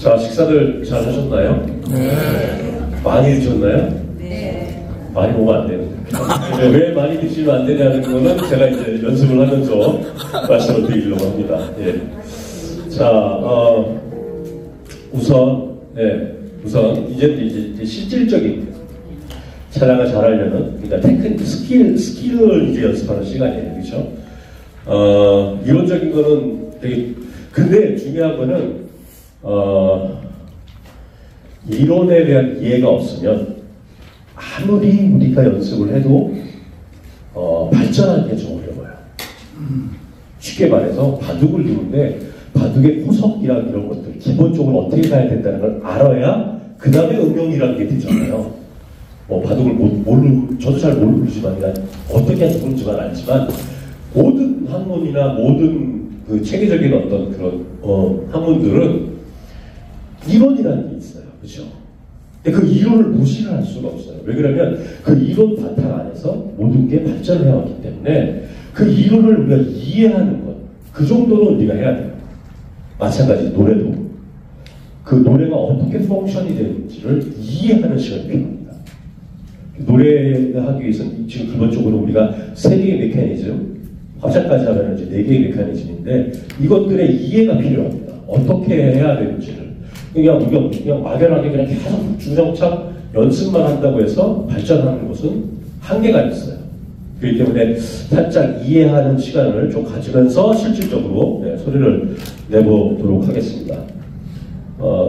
자, 식사들 잘 하셨나요? 네. 많이 드셨나요? 네. 많이 먹으면 안 되는데. 왜 많이 드시면 안 되냐는 거는 제가 이제 연습을 하면서 말씀을 드리려고 합니다. 예. 자, 우선 이제 실질적인 차량을 잘하려는, 그러니까 테크닉, 스킬을 이제 연습하는 시간이에요. 그렇죠? 이론적인 거는 되게, 근데 중요한 거는, 이론에 대한 이해가 없으면 아무리 우리가 연습을 해도 발전하는 게 좀 어려워요. 쉽게 말해서 바둑을 두는데 바둑의 호석이랑 이런 것들 기본적으로 어떻게 가야 된다는 걸 알아야 그 다음에 응용이라는 게 되잖아요. 바둑을 저도 잘 모르지만 어떻게 하는지만 알지만 모든 학문이나 모든 그 체계적인 어떤 그런 학문들은 이론이라는 게 있어요. 그렇죠? 근데 그 이론을 무시를 할 수가 없어요. 왜 그러면 그 이론 바탕 안에서 모든 게 발전을 해왔기 때문에 그 이론을 우리가 이해하는 것, 그 정도는 우리가 해야 돼요. 마찬가지 노래도 그 노래가 어떻게 펑션이 되는지를 이해하는 시간이 필요합니다. 노래를 하기 위해서는 지금 기본적으로 우리가 3개의 메커니즘, 화자까지 하면 이제 4개의 메커니즘인데 이것들의 이해가 필요합니다. 어떻게 해야 되는지를. 그냥 막연하게 그냥 계속 주정착 연습만 한다고 해서 발전하는 것은 한계가 있어요. 그렇기 때문에 살짝 이해하는 시간을 좀 가지면서 실질적으로 소리를 내보도록 하겠습니다.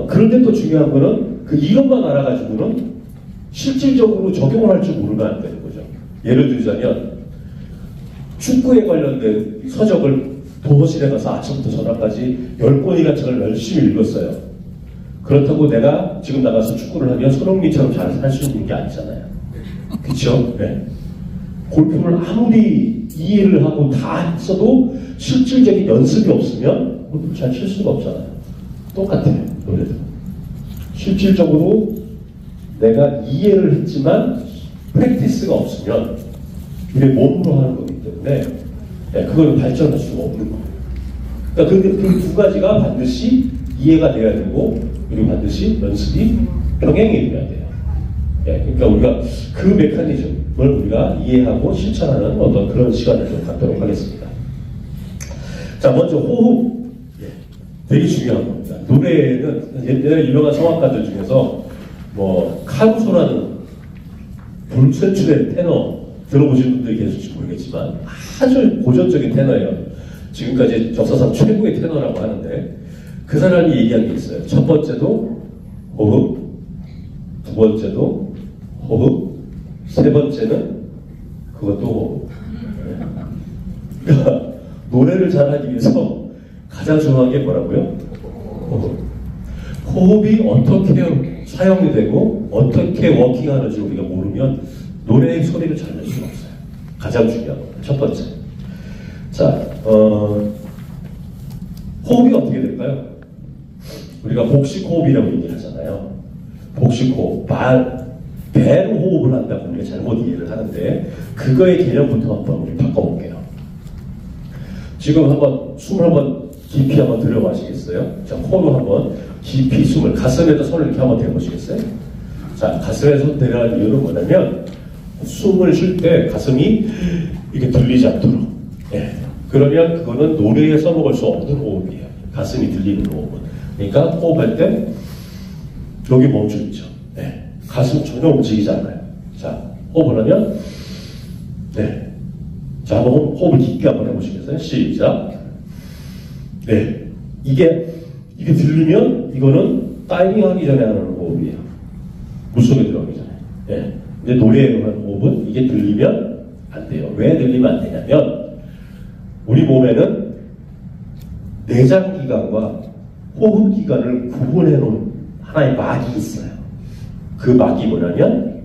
그런데 또 중요한 거는 그 이론만 알아가지고는 실질적으로 적용을 할 줄 모르면 안 되는 거죠. 예를 들자면 축구에 관련된 서적을 도서실에 가서 아침부터 저녁까지 10권이나 책을 열심히 읽었어요. 그렇다고 내가 지금 나가서 축구를 하면 손흥민처럼 잘 할 수 있는 게 아니잖아요. 그렇죠? 네. 골프를 아무리 이해를 하고 다 했어도 실질적인 연습이 없으면 골프를 잘 칠 수가 없잖아요. 똑같아요. 노래도. 실질적으로 내가 이해를 했지만 프랙티스가 없으면 우리 몸으로 하는 거기 때문에 그걸 발전할 수가 없는 거예요. 그러니까 그 두 가지가 반드시 이해가 돼야 되고 그리고 반드시 연습이 병행이 돼야 돼요. 그러니까 우리가 그 메커니즘을 우리가 이해하고 실천하는 어떤 그런 시간을 좀 갖도록 하겠습니다. 자, 먼저 호흡. 되게 중요한 겁니다. 노래는 옛날에 유명한 성악가들 중에서 카루소라는 불세출의 테너 들어보신 분들이 계실지 모르겠지만 아주 고전적인 테너예요. 지금까지 역사상 최고의 테너라고 하는데 그 사람이 얘기한 게 있어요. 첫 번째도 호흡, 두 번째도 호흡, 세 번째는 그것도 호흡. 그러니까 노래를 잘하기 위해서 가장 중요한 게 뭐라고요? 호흡. 호흡이 어떻게 사용이 되고 어떻게 워킹하는지 우리가 모르면 노래의 소리를 잘 낼 수가 없어요. 가장 중요한 겁니다. 첫 번째. 자, 호흡이 어떻게 될까요? 우리가 복식호흡이라고 얘기하잖아요. 복식호흡, 배로 호흡을 한다고 우리가 잘못 이해를 하는데 그거의 개념부터 한번 우리 바꿔볼게요. 지금 한번 숨을 한번 깊이 한번 들여마시겠어요? 자, 코로 한번 깊이 숨을, 가슴에다 손을 이렇게 한번 대보시겠어요? 자, 가슴에 손 대라는 이유는 뭐냐면 숨을 쉴 때 가슴이 이렇게 들리지 않도록. 그러면 그거는 노래에 써먹을 수 없는 호흡이에요. 가슴이 들리는 호흡은. 그러니까 호흡할 때 여기 멈춰있죠. 가슴 전혀 움직이지 않아요. 자, 호흡을 하면 자, 한번 호흡을 깊게 한번 해보시겠어요? 시작. 이게 들리면 이거는 다이빙 하기 전에 하는 호흡이에요. 물속에 들어가기 전에. 근데 노래에 하는 호흡은 이게 들리면 안 돼요. 왜 들리면 안 되냐면 우리 몸에는 내장기관과 호흡기관을 구분해 놓은 하나의 막이 있어요. 그 막이 뭐냐면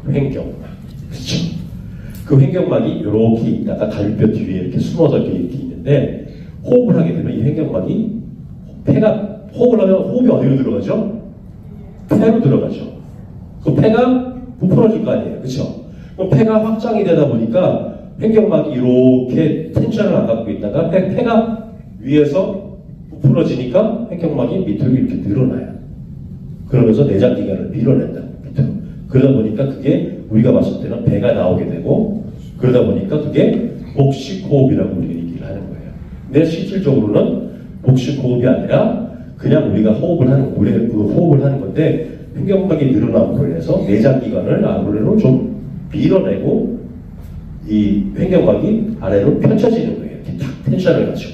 횡격막. 그렇죠? 그 횡격막이 이렇게 있다가 갈비뼈 뒤에 이렇게 숨어서 이렇게 있는데 호흡을 하게 되면 이 횡격막이 호흡을 하면 호흡이 어디로 들어가죠? 폐로 들어가죠. 그 폐가 부풀어질 거 아니에요. 그렇죠? 그럼 폐가 확장이 되다 보니까 횡격막이 이렇게 텐션을 안 갖고 있다가 폐가 위에서 풀어지니까 횡격막이 밑으로 이렇게 늘어나요. 그러면서 내장기관을 밀어낸다고 밑으로. 그러다 보니까 그게 우리가 봤을 때는 배가 나오게 되고 그러다 보니까 그게 복식호흡이라고 우리가 얘기를 하는 거예요. 근데 실질적으로는 복식호흡이 아니라 그냥 우리가 호흡을 하는 건데 횡격막이 늘어남으로 인해서 내장기관을 아래로 좀 밀어내고 이 횡격막이 아래로 펼쳐지는 거예요. 이렇게 탁 텐션을 가지고.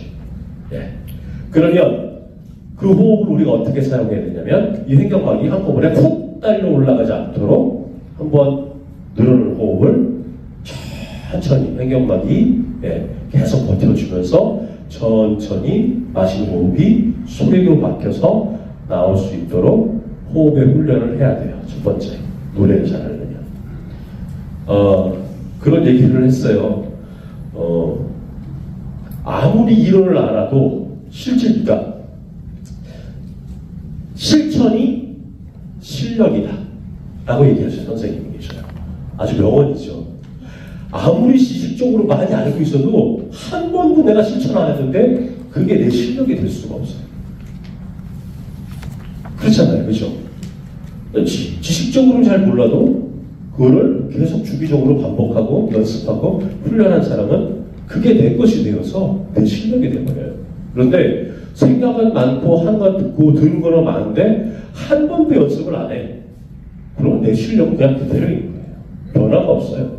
예. 그러면 그 호흡을 우리가 어떻게 사용해야 되냐면 이 횡격막이 한꺼번에 훅 달려 올라가지 않도록 한번 늘어놓은 호흡을 천천히 횡격막이 계속 버텨주면서 천천히 마신 호흡이 소리로 바뀌어서 나올 수 있도록 호흡의 훈련을 해야 돼요. 첫 번째, 노래를 잘하려면. 그런 얘기를 했어요. 아무리 이론을 알아도 실천이 실력이다 라고 얘기하시는 선생님이 계셔요. 아주 명언이죠. 아무리 지식적으로 많이 알고 있어도 한 번도 내가 실천 안 했는데 그게 내 실력이 될 수가 없어요. 그렇잖아요. 그렇죠? 지식적으로는 잘 몰라도 그거를 계속 주기적으로 반복하고 연습하고 훈련한 사람은 그게 내 것이 되어서 내 실력이 돼버려요. 그런데 생각은 많고 한건 듣고 듣는 거는 많은데 한 번도 연습을 안 해. 그러면 내 실력은 그냥 그대로인 거예요. 변화가 없어요.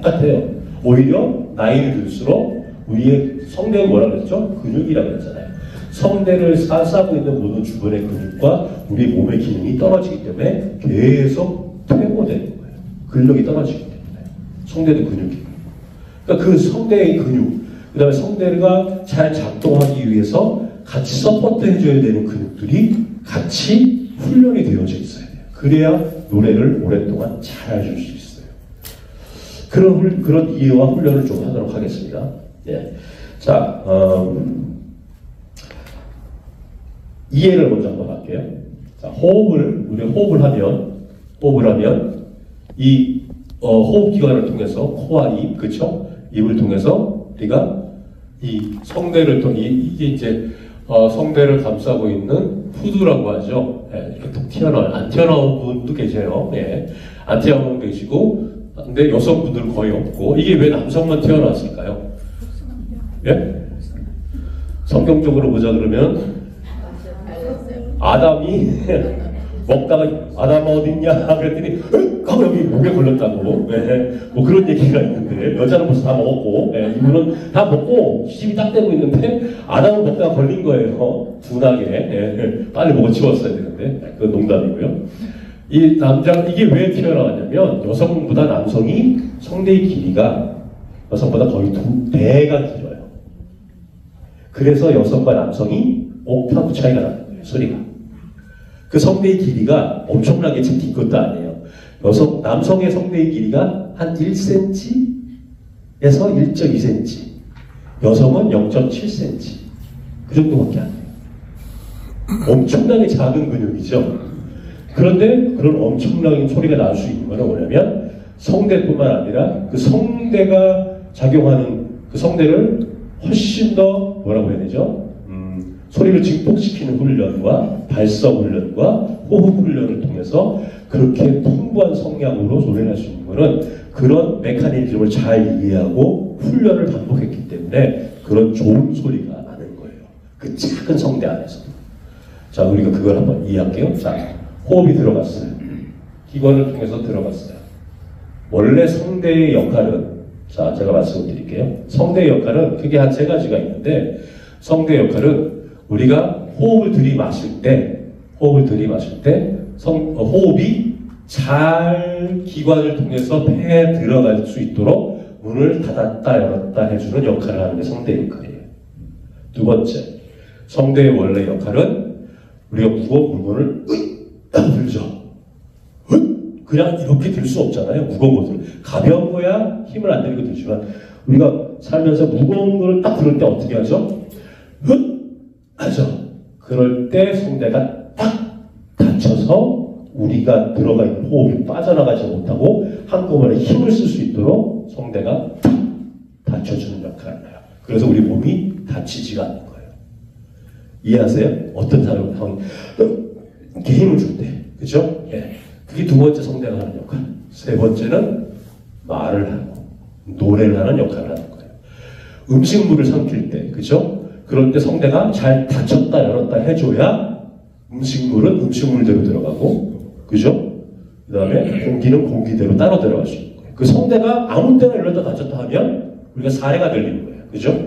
똑같아요. 오히려 나이를 들수록 우리의 성대는 뭐라고 그랬죠? 근육이라고 했잖아요. 성대를 싸고 있는 모든 주변의 근육과 우리 몸의 기능이 떨어지기 때문에 계속 퇴보되는 거예요. 근력이 떨어지기 때문에. 성대도 근육이고. 그러니까 그 성대의 근육, 그 다음에 성대가 잘 작동하기 위해서 같이 서포트 해줘야 되는 근육들이 같이 훈련이 되어져 있어야 돼요. 그래야 노래를 오랫동안 잘 해줄 수 있어요. 그런 이해와 훈련을 좀 하도록 하겠습니다. 예. 자, 이해를 먼저 한번 할게요. 자, 우리가 호흡을 하면, 이, 호흡기관을 통해서, 코와 입, 그쵸? 입을 통해서, 우리가 이 성대를 이게 이제, 성대를 감싸고 있는 후두라고 하죠. 예, 이렇게 툭 안 튀어나온 분도 계세요. 예. 안 튀어나온 분 계시고, 근데 여성분들은 거의 없고, 이게 왜 남성만 튀어나왔을까요? 예? 성경적으로 보자 그러면, 아담이 먹다가 아담아 어딨냐 그랬더니 하고 여기 목에 걸렸다고 뭐 그런 얘기가 있는데 여자는 벌써 다 먹었고 이분은 다 먹고 시집이 딱 되고 있는데 아담은 먹다가 걸린 거예요. 둔하게 빨리 먹어 치웠어야 되는데 그건 농담이고요. 이 이게 왜 튀어나왔냐면 여성보다 남성이 성대의 길이가 여성보다 거의 2배가 길어요. 그래서 여성과 남성이 옥타브 차이가 나는 거예요. 소리가. 그 성대의 길이가 엄청나게 긴 것도 아니에요. 남성의 성대의 길이가 한 1cm에서 1.2cm. 여성은 0.7cm. 그 정도밖에 안 돼요. 엄청나게 작은 근육이죠. 그런데 그런 엄청난 소리가 날 수 있는 건 뭐냐면 성대뿐만 아니라 그 성대가 작용하는 그 성대를 훨씬 더 뭐라고 해야 되죠? 소리를 증폭시키는 훈련과 발성 훈련과 호흡 훈련을 통해서 그렇게 풍부한 성량으로 소리를 할 수 있는 것은 그런 메커니즘을 잘 이해하고 훈련을 반복했기 때문에 그런 좋은 소리가 나는 거예요. 그 작은 성대 안에서. 자, 우리가 그걸 한번 이해할게요. 자, 호흡이 들어갔어요. 기관을 통해서 들어갔어요. 원래 성대의 역할은, 자, 제가 말씀드릴게요. 성대의 역할은 크게 한 3가지가 있는데, 성대의 역할은 우리가 호흡을 들이마실 때 호흡이 잘 기관을 통해서 폐에 들어갈 수 있도록 문을 닫았다 열었다 해주는 역할을 하는 게 성대의 역할이에요. 두 번째, 성대의 원래 역할은 우리가 무거운 물건을 들죠. 그냥 이렇게 들 수 없잖아요. 무거운 것을. 가벼운 거야 힘을 안 들이고 들지만 우리가 살면서 무거운 거를 딱 들을 때 어떻게 하죠? 하죠. 그럴 때 성대가 딱 닫혀서 우리가 들어가 있는 호흡이 빠져나가지 못하고 한꺼번에 힘을 쓸 수 있도록 성대가 딱 닫혀주는 역할을 해요. 그래서 우리 몸이 다치지가 않는 거예요. 이해하세요? 어떤 상황이 이렇게 힘을 줄 때, 그죠? 예. 그게 두 번째 성대가 하는 역할. 세 번째는 말을 하고 노래를 하는 역할을 하는 거예요. 음식물을 삼킬 때, 그죠? 그럴 때 성대가 잘 닫혔다 열었다 해줘야 음식물은 음식물대로 들어가고, 그죠? 그 다음에 공기는 공기대로 따로 들어갈 수 있는 거예요. 그 성대가 아무 때나 열렸다 닫혔다 하면 우리가 사례가 들리는 거예요. 그죠?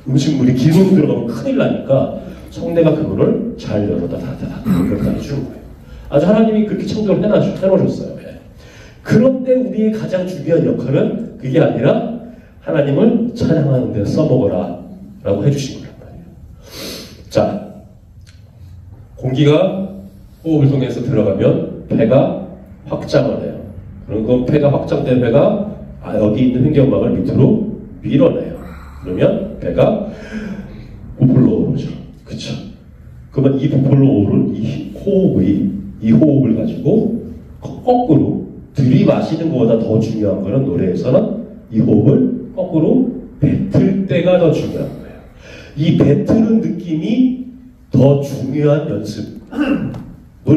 음식물이 기름 들어가면 큰일 나니까 성대가 그거를 잘 열었다 닫았다 이렇게 해주는 거예요. 아주 하나님이 그렇게 창조를 해놓으셨어요. 예. 그런데 우리의 가장 중요한 역할은 그게 아니라 하나님을 찬양하는 데 써먹어라 라고 해주신 거란 말이에요. 자, 공기가 호흡을 통해서 들어가면 배가 확장을 해요. 그리고 폐가 확장된 배가 여기 있는 횡격막을 밑으로 밀어내요. 그러면 배가 부풀러 오르죠. 그쵸? 그러면 이 부풀러 오른 이 호흡을 가지고 거꾸로 들이마시는 것보다 더 중요한 거는 노래에서는 이 호흡을 거꾸로 뱉을 때가 더 중요한 거예요. 이 뱉는 느낌이 더 중요한 연습을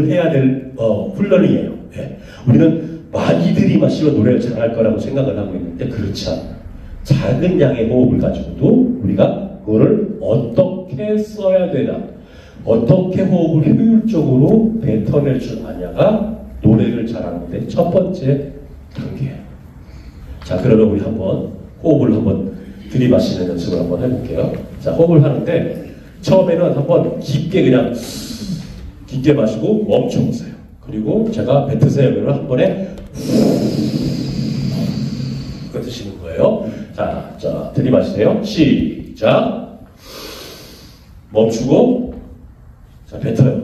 해야 될 훈련이에요. 네. 우리는 많이 들이마시면 노래를 잘할 거라고 생각을 하고 있는데 그렇지 않아요. 작은 양의 호흡을 가지고도 우리가 그거를 어떻게 써야 되나, 어떻게 호흡을 효율적으로 뱉어낼 줄 아냐가 노래를 잘하는데 첫 번째 단계예요. 자, 그러면 우리 한번 호흡을 한번 들이마시는 연습을 한번 해볼게요. 자, 호흡을 하는데 처음에는 한번 깊게 마시고 멈춰보세요. 그리고 제가 뱉으세요. 그러면 한 번에 후 드시는 거예요. 자, 들이마시세요. 시작. 멈추고, 자, 뱉어요.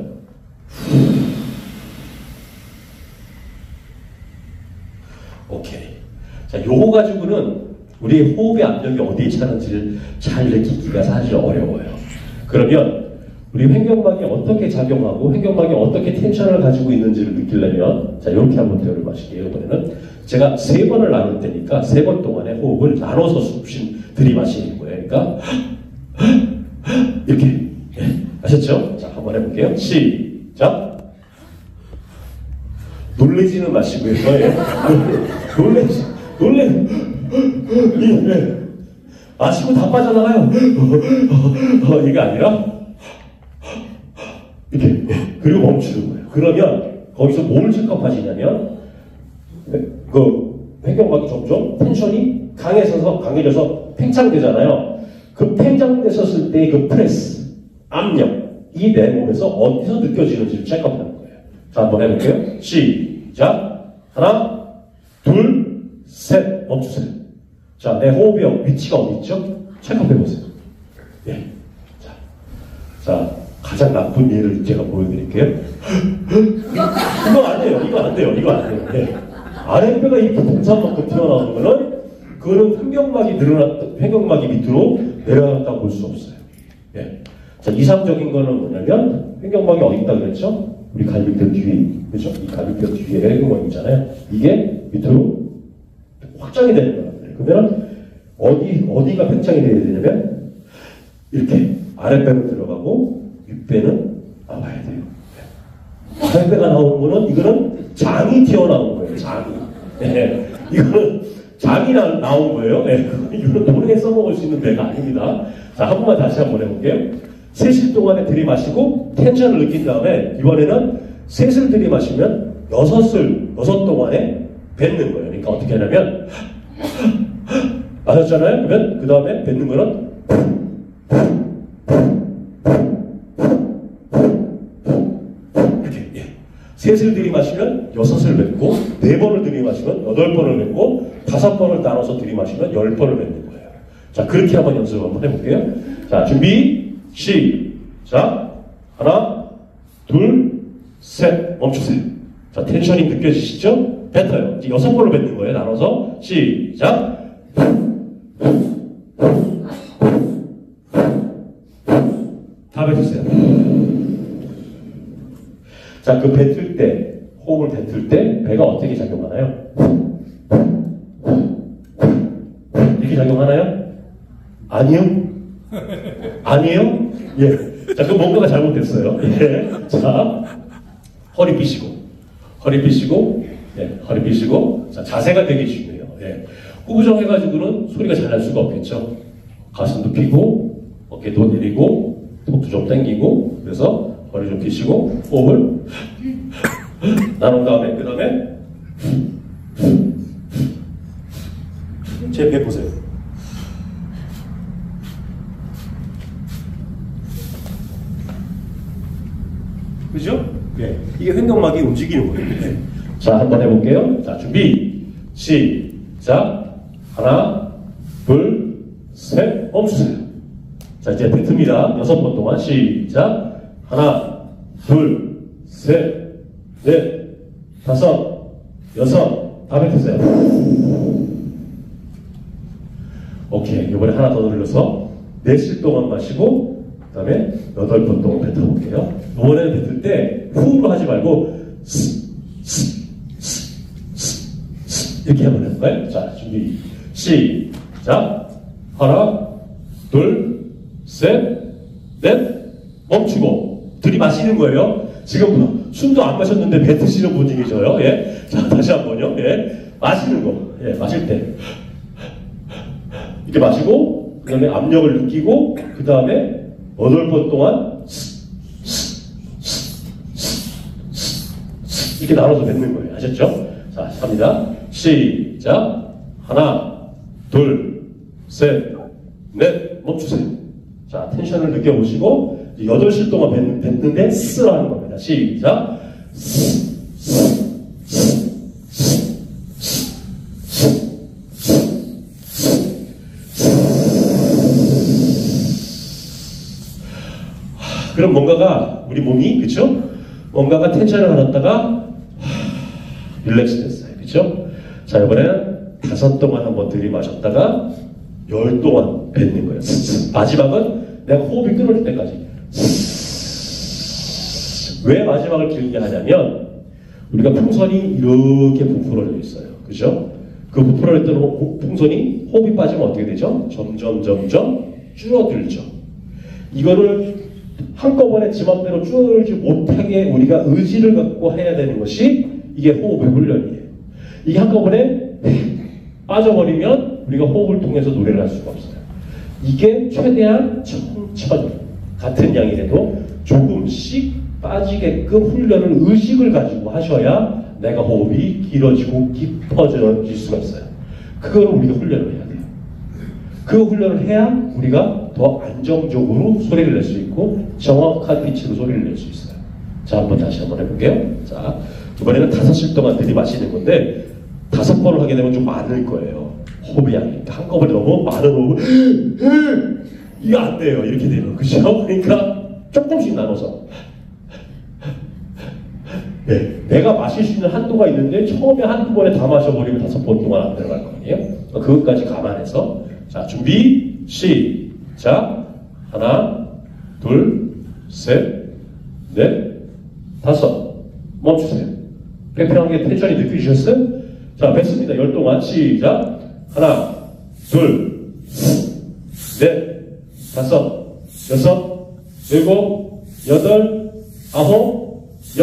오케이. 자, 요거 가지고는 우리 호흡의 압력이 어디에 차는지를 잘 느끼기가 사실 어려워요. 그러면 우리 횡격막이 어떻게 작용하고 횡격막이 어떻게 텐션을 가지고 있는지를 느끼려면 자, 이렇게 한번 대화를 마실게요. 이번에는 제가 3번을 나눌 테니까 3번 동안에 호흡을 나눠서 들이마시는 거예요. 그러니까 이렇게. 네. 아셨죠? 자, 한번 해볼게요. 시작. 놀래지는 마시고요. 마시고 다 빠져나가요. 이게 아니라 이렇게. 그리고 멈추는 거예요. 그러면 거기서 뭘 체크하시냐면 그 횡격막이 점점 텐션이 강해져서 팽창되잖아요. 그 팽창되셨을 때 그 프레스, 압력, 이 내 몸에서 어디서 느껴지는지를 체크하는 거예요. 자, 한번 해볼게요. 시작. 하나, 둘, 셋. 멈추세요. 자, 내 호흡의 위치가 어디 있죠? 체크해보세요. 예. 자, 가장 나쁜 예를 제가 보여드릴게요. 이거 안 돼요. 네. 아랫배가 이렇게 동산만큼 튀어나오는 거는 그거는 횡격막이 밑으로 내려갔다고 볼 수 없어요. 네. 자, 이상적인 거는 뭐냐면 횡격막이 어디 있다 그랬죠? 우리 갈비뼈 뒤에, 그죠? 이 갈비뼈 뒤에 횡격막 있잖아요. 이게 밑으로 확장이 되는 거예요. 그러면 어디가 팽창이 돼야 되냐면 이렇게 아랫배는 들어가고 윗배는 나와야 돼요. 아랫배가 나오는 거는 이거는 장이 튀어나온 거예요. 장이. 네. 이거는 장이 나온 거예요. 네. 이거는 노래에 써먹을 수 있는 배가 아닙니다. 자, 한 번만 다시 한번 해볼게요. 셋일 동안에 들이마시고 텐션을 느낀 다음에 이번에는 셋을 들이마시면 여섯 동안에 뱉는 거예요. 그러니까 어떻게 하냐면 아셨잖아요? 그러면 그 다음에 뱉는 거는 이렇게. 예. 셋을 들이마시면 6을 뱉고 4번을 들이마시면 8번을 뱉고 5번을 나눠서 들이마시면 10번을 뱉는 거예요. 자, 그렇게 한번 연습을 한번 해볼게요. 자, 준비 시작. 하나, 둘, 셋. 멈추세요. 자, 텐션이 느껴지시죠? 뱉어요. 이제 6번을 뱉는 거예요. 나눠서 시작. 다 뱉으세요. 자, 그 뱉을 때, 호흡을 뱉을 때 배가 어떻게 작용하나요? 이렇게 작용하나요? 아니요? 아니에요? 예. 자, 그럼 뭔가가 잘못됐어요. 예. 자, 허리 삐시고, 허리 삐시고, 예, 허리 삐시고. 자, 자세가 되게 중요해요. 예. 꾸부정해가지고는 소리가 잘 날 수가 없겠죠. 가슴도 펴고, 어깨도 내리고, 턱도 좀 당기고, 그래서 허리 좀 펴시고, 호흡을 나눈 다음에, 그 다음에 제 배 보세요. 그죠? 네. 이게 횡격막이 움직이는 거예요. 네. 자, 한번 해볼게요. 자, 준비. 시작. 하나, 둘, 셋, 멈추세요. 자, 이제 뱉습니다. 6번 동안. 시작. 하나, 둘, 셋, 넷, 다섯, 여섯. 다 뱉으세요. 오케이. 이번에 하나 더 늘려서 4실 동안 마시고, 그 다음에 8번 동안 뱉어볼게요. 이번에는 뱉을 때 후로 하지 말고 이렇게 한번 해볼까요? 자, 준비. 시작. 하나, 둘, 셋, 넷, 멈추고. 들이마시는 거예요. 지금 숨도 안 마셨는데 뱉으시는 분위기죠. 예. 자, 다시 한 번요. 예. 마시는 거. 예, 마실 때. 이렇게 마시고, 그 다음에 압력을 느끼고, 그 다음에 8번 동안 이렇게 나눠서 뱉는 거예요. 아셨죠? 자, 갑니다. 시작. 하나, 둘, 셋, 넷, 멈추세요. 자, 텐션을 느껴보시고 8실 동안 뱉는데 쓰라는 겁니다. 시작. 그럼 뭔가가 우리 몸이 그쵸? 뭔가가 텐션을 받았다가 릴렉스 됐어요. 그쵸? 자, 이번에는 5 동안 한번 들이마셨다가 10 동안 뱉는 거예요. 마지막은 내가 호흡이 끊어질 때까지. 왜 마지막을 길게 하냐면 우리가 풍선이 이렇게 부풀어져 있어요. 그죠? 그 부풀어졌던 풍선이 호흡이 빠지면 어떻게 되죠? 점점 줄어들죠. 이거를 한꺼번에 지 맘대로 줄지 못하게 우리가 의지를 갖고 해야 되는 것이 이게 호흡의 훈련이에요. 이게 한꺼번에 빠져버리면 우리가 호흡을 통해서 노래를 할 수가 없어요. 이게 최대한 천천히 같은 양이라도 조금씩 빠지게끔 훈련을 의식을 가지고 하셔야 내가 호흡이 길어지고 깊어질 수가 있어요. 그걸 우리가 훈련을 해야 돼요. 그 훈련을 해야 우리가 더 안정적으로 소리를 낼 수 있고 정확한 피치로 소리를 낼 수 있어요. 자, 다시 한번 해볼게요. 자, 이번에는 5실 동안 들이마시는 건데 5번을 하게 되면 좀 많을 거예요. 호흡이 양이. 한꺼번에 너무 많은 호흡을 이거 안 돼요. 이렇게 돼요. 그죠? 그러니까 조금씩 나눠서 네, 내가 마실 수 있는 한도가 있는데 처음에 한꺼번에 다 마셔버리면 5번 동안 안 들어갈 거 아니에요? 그것까지 감안해서 자, 준비 시작. 하나, 둘, 셋, 넷, 5. 멈추세요. 팽팽하게 텐션이 느껴지셨어요? 자, 뱉습니다. 10 동안 시작. 하나, 둘, 넷, 5, 6, 7, 8, 9, 10.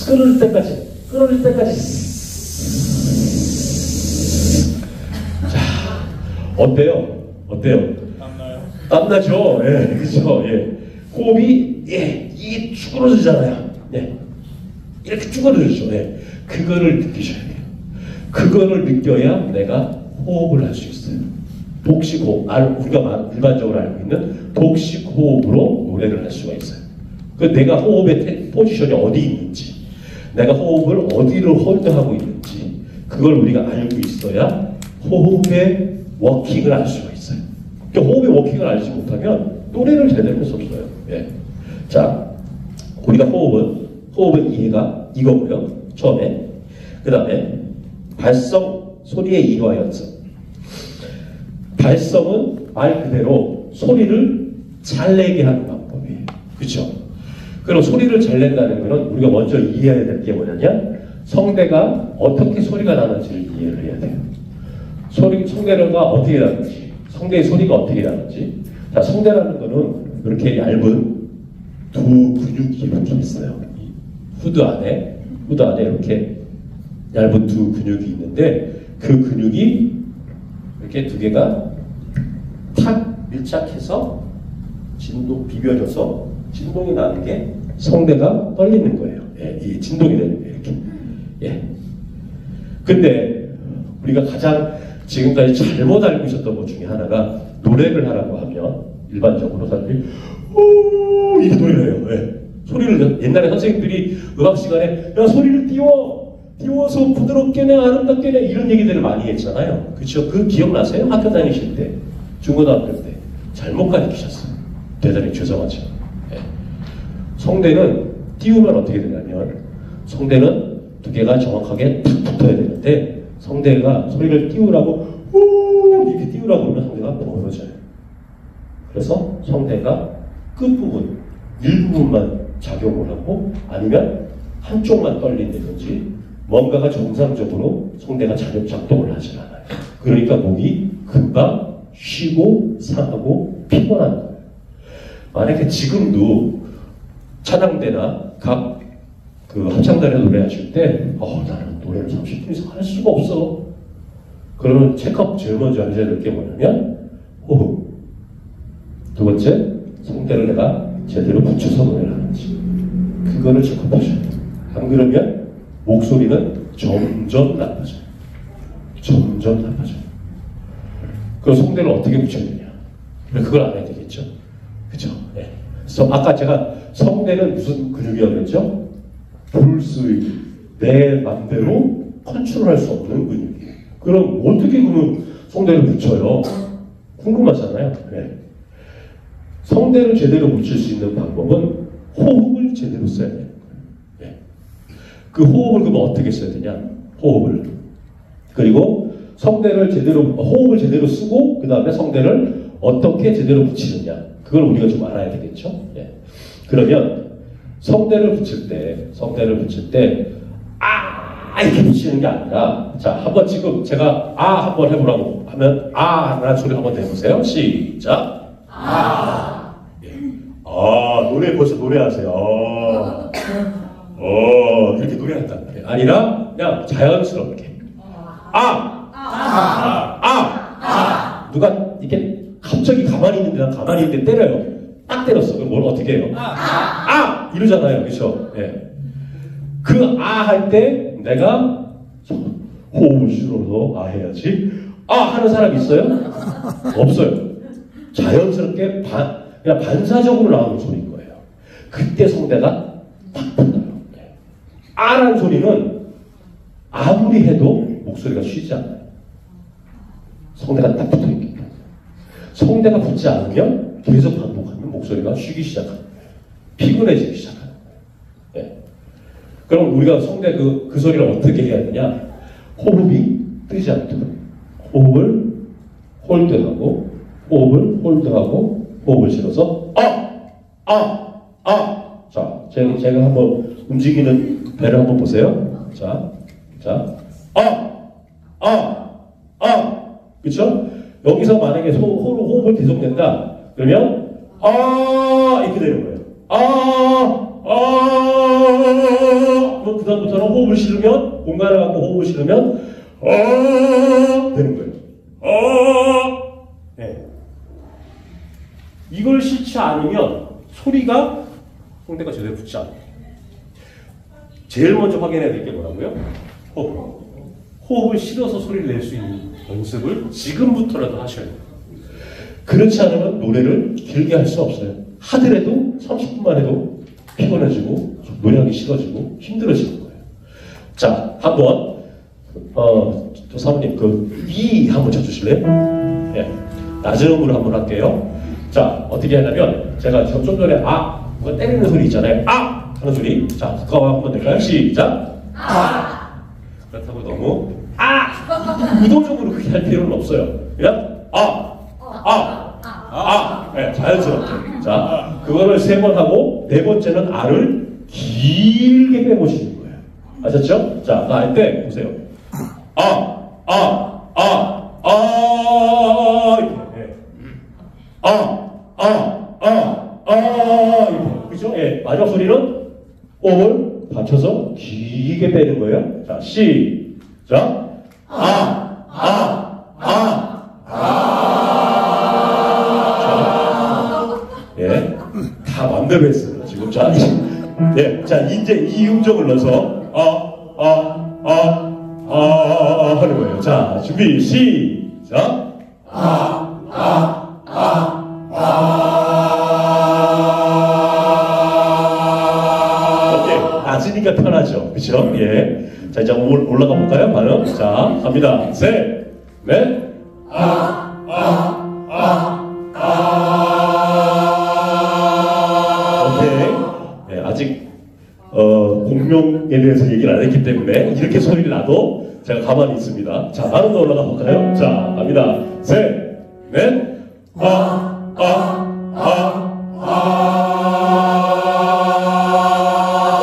끊어질 때까지. 자, 어때요? 땀나요? 땀나죠? 예, 그죠? 예. 호흡이, 예, 이게 쭈그러지잖아요. 예. 이렇게 쭈그러지죠. 예. 그거를 느끼셔야 돼요. 그거를 느껴야 내가 호흡을 할 수 있어요. 복식호흡, 우리가 일반적으로 알고 있는 복식호흡으로 노래를 할 수가 있어요. 그 내가 호흡의 포지션이 어디 있는지, 내가 호흡을 어디로 홀드하고 있는지, 그걸 우리가 알고 있어야 호흡의 워킹을 알 수가 있어요. 그러니까 호흡의 워킹을 알지 못하면 노래를 제대로 할 수 없어요. 예. 자, 우리가 호흡의 이해가 이거고요. 처음에. 그 다음에 발성, 소리의 이와 연습. 발성은 말 그대로 소리를 잘 내게 하는 방법이에요. 그렇죠? 그럼 소리를 잘 낸다는 것은 우리가 먼저 이해해야 될 게 뭐냐면 성대가 어떻게 소리가 나는지를 이해를 해야 돼요. 성대가 어떻게 나는지, 성대의 소리가 어떻게 나는지, 자, 성대라는 거는 이렇게 얇은 두 근육이 이렇게 있어요. 이 후드 안에 이렇게 얇은 두 근육이 있는데 그 근육이 이렇게 두 개가 탁 밀착해서 비벼져서 진동이 나는 게 성대가 떨리는 거예요. 예, 이 진동이 되는 거예요. 이렇게. 예. 근데 우리가 가장 지금까지 잘못 알고 있었던 것 중에 하나가 노래를 하라고 하면 일반적으로 사람들이 오 이렇게 노래를 해요. 네. 소리를 옛날에 선생님들이 음악 시간에 야 소리를 띄워서 부드럽게 내 아름답게 내 이런 얘기들을 많이 했잖아요. 그렇죠? 그 기억나세요? 학교 다니실 때 중고등학교 때 잘못 가르치셨어요. 대단히 죄송하죠. 네. 성대는 띄우면 어떻게 되냐면 성대는 두 개가 정확하게 탁 붙어야 되는데 성대가 소리를 띄우라고 오 이렇게 띄우라고 그러면 성대가 멀어져요. 그래서 성대가 끝부분 일부분만 작용을 하고 아니면 한쪽만 떨린다든지 뭔가가 정상적으로 성대가 작동을 하지 않아요. 그러니까 목이 금방 쉬고 상하고 피곤한 거예요. 만약에 지금도 찬양대나 각 그 합창단에 노래하실 때 나는 노래를 30분 이상 할 수가 없어. 그러면 체크업 제일 먼저 하셔야 될 게 뭐냐면 호흡. 두 번째, 성대를 내가 제대로 붙여서 노래를 하는지 그거를 체크업하셔야 돼요. 안 그러면 목소리는 점점 나빠져요. 점점 나빠져요. 그럼 성대를 어떻게 붙여야 되냐? 그걸 알아야 되겠죠. 그죠? 네. 그래서 아까 제가 성대는 무슨 근육이라고 그랬죠? 불수의 내 맘대로 컨트롤할 수 없는 근육이에요. 그럼 어떻게 그러면 성대를 붙여요? 궁금하잖아요. 네. 성대를 제대로 붙일 수 있는 방법은 호흡을 제대로 써야 돼요. 네. 그 호흡을 그러면 어떻게 써야 되냐? 호흡을. 그리고 성대를 호흡을 제대로 쓰고 그 다음에 성대를 어떻게 제대로 붙이느냐? 그걸 우리가 좀 알아야 되겠죠. 네. 그러면 성대를 붙일 때 이렇게 붙이는 게 아니라 자 한번 지금 제가 한번 해보라고 하면 라는 소리 한번 내보세요. 시작. 예. 노래 벌써 노래하세요. 이렇게 노래한다. 아니라 그냥 자연스럽게 누가 이렇게 갑자기 가만히 있는데 난 가만히 있는데 때려요. 딱 때렸어. 그럼 뭘 어떻게 해요? 이러잖아요. 그렇죠? 예. 그 할 때 내가 호흡을 실어서 해야지. 하는 사람 있어요? 없어요. 자연스럽게 그냥 반사적으로 나오는 소리인 거예요. 그때 성대가 딱 붙어요. 라는 소리는 아무리 해도 목소리가 쉬지 않아요. 성대가 딱 붙어 있기 때문에. 성대가 붙지 않으면 계속 반복하면 목소리가 쉬기 시작합니다. 피곤해지기 시작합니다. 네. 그럼 우리가 성대 그 소리를 어떻게 해야 되냐? 호흡이 뜨지 않도록 호흡을 홀드하고 호흡을 실어서 자, 제가 한번 움직이는 배를 한번 보세요. 자, 그쵸? 여기서 만약에 호흡을 계속 낸다 그러면 이렇게 되는 거예요. 그럼 그다음부터는 호흡을 실으면 공간을 갖고 호흡을 실으면 되는 거예요. 네. 이걸 싫지 않으면 소리가 성대가 제대로 붙지 않아요. 제일 먼저 확인해야 될 게 뭐라고요? 호흡을 실어서 소리를 낼 수 있는 연습을 지금부터라도 하셔야 돼요. 그렇지 않으면 노래를 길게 할 수 없어요. 하더라도 30분만 해도 피곤해지고 노래하기 싫어지고 힘들어지는 거예요. 자, 한번 사모님 이 한번 쳐주실래요? 네. 낮은 음으로 한번 할게요. 자, 어떻게 하냐면 제가 좀 전에 누가 때리는 소리 있잖아요. 하는 소리. 자, 그거 한번 될까요? 시작. 그렇다고 너무 의도적으로 그렇게 할 필요는 없어요. 그냥 네, 자연스럽게. 자, 그거를 3번 하고 4번째는 를 길게 빼보시는 거예요. 아셨죠? 자, 나 할 때 보세요. 이렇게. 이렇게. 그죠? 예, 마지막 소리는 호흡을 받쳐서 길게 빼는 거예요. 자, 시작. 예, 다 맘대로 했어요, 지금. 자, 예, 자, 이제 이 음정을 넣어서, 하는 거예요. 자, 준비, 시작. 오케이, 낮으니까 편하죠. 그쵸? 예. 자, 이제 올라가 볼까요? 발음. 자, 갑니다. 셋, 넷, 오케이. 예, 아직, 공명에 대해서 얘기를 안 했기 때문에 이렇게 소리를 놔도 제가 가만히 있습니다. 자, 바로 더 올라가 볼까요? 자, 갑니다. 셋, 넷,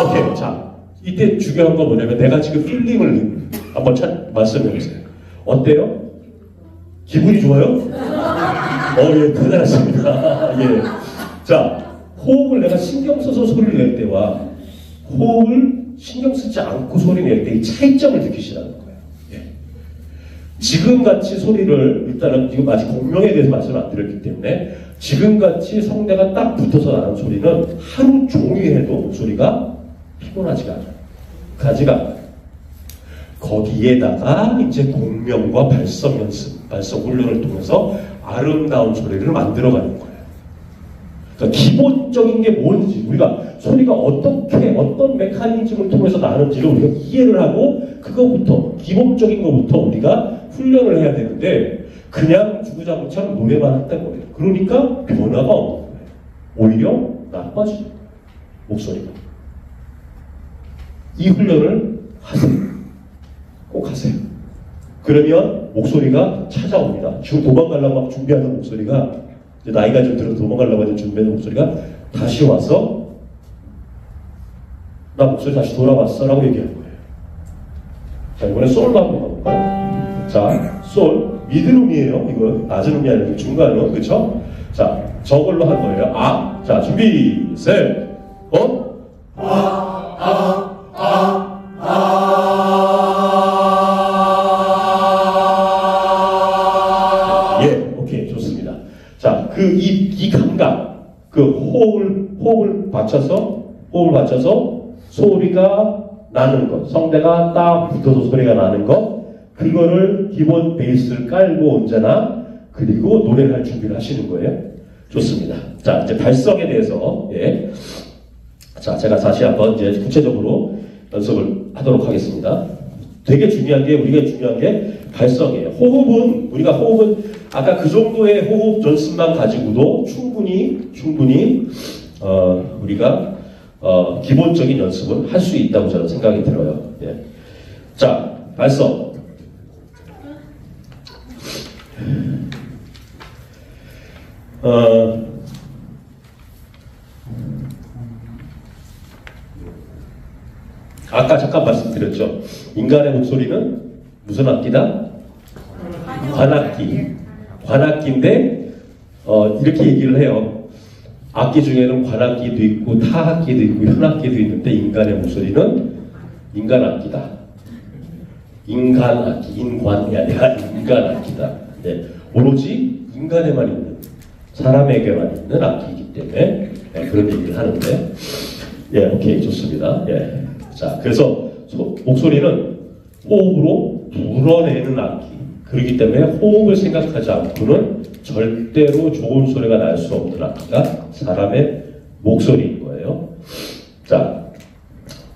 오케이. 자, 이때 중요한 건 뭐냐면 내가 지금 필링을 한번 말씀해 보세요. 어때요? 기분이 좋아요? 예, 대단하십니다. 예. 자, 호흡을 내가 신경 써서 소리를 낼 때와 호흡을 신경 쓰지 않고 소리 낼 때 이 차이점을 느끼시라는 거예요. 예. 지금같이 소리를 일단은 지금 아직 공명에 대해서 말씀을 안 드렸기 때문에 지금같이 성대가 딱 붙어서 나는 소리는 하루 종일 해도 소리가 피곤하지가 않아요. 가지가 않아요. 거기에다가 이제 공명과 발성 연습, 발성 훈련을 통해서 아름다운 소리를 만들어가는 거예요. 그러니까 기본적인 게 뭔지, 우리가 소리가 어떻게, 어떤 메커니즘을 통해서 나는지를 우리가 이해를 하고, 그거부터, 기본적인 것부터 우리가 훈련을 해야 되는데, 그냥 주구장창 노래만 했단 거예요. 그러니까 변화가 없는 거예요. 오히려 나빠지는 거예요. 목소리가. 이 훈련을 하세요. 꼭 하세요. 그러면 목소리가 찾아옵니다. 지금 도망가려고 막 준비하는 목소리가, 이제 나이가 좀 들어서 도망가려고 하는 준비하는 목소리가 다시 와서 나 목소리 다시 돌아왔어 라고 얘기하는 거예요. 자, 이번에 솔로 한번 가볼까요? 자, 솔 미드음이에요. 이거 낮은 음이 아니고 중간음, 그쵸? 자, 저걸로 한 거예요. 자, 준비 셋, 오케이, 좋습니다. 자, 이 감각, 호흡을 받쳐서 소리가 나는 것, 성대가 딱 붙어서 소리가 나는 것, 그거를 기본 베이스를 깔고 언제나, 그리고 노래를 할 준비를 하시는 거예요. 좋습니다. 자, 이제 발성에 대해서, 예. 자, 제가 다시 한번 이제 구체적으로 연습을 하도록 하겠습니다. 되게 중요한 게 발성이에요. 우리가 호흡은 아까 그 정도의 호흡 연습만 가지고도 충분히 우리가 기본적인 연습을 할 수 있다고 저는 생각이 들어요. 예. 자, 발성. 아까 잠깐 말씀드렸죠. 인간의 목소리는 무슨 악기다? 관악기. 관악기인데 이렇게 얘기를 해요. 악기 중에는 관악기도 있고 타악기도 있고 현악기도 있는데 인간의 목소리는 인간악기다. 인간악기, 인관이 아니라 인간악기다. 네. 오로지 인간에만 있는, 사람에게만 있는 악기이기 때문에 그런 얘기를 하는데, 예, 오케이, 좋습니다. 예. 자, 그래서 목소리는 호흡으로 불어내는 악기. 그렇기 때문에 호흡을 생각하지 않고는 절대로 좋은 소리가 날 수 없는 악기가 사람의 목소리인 거예요. 자,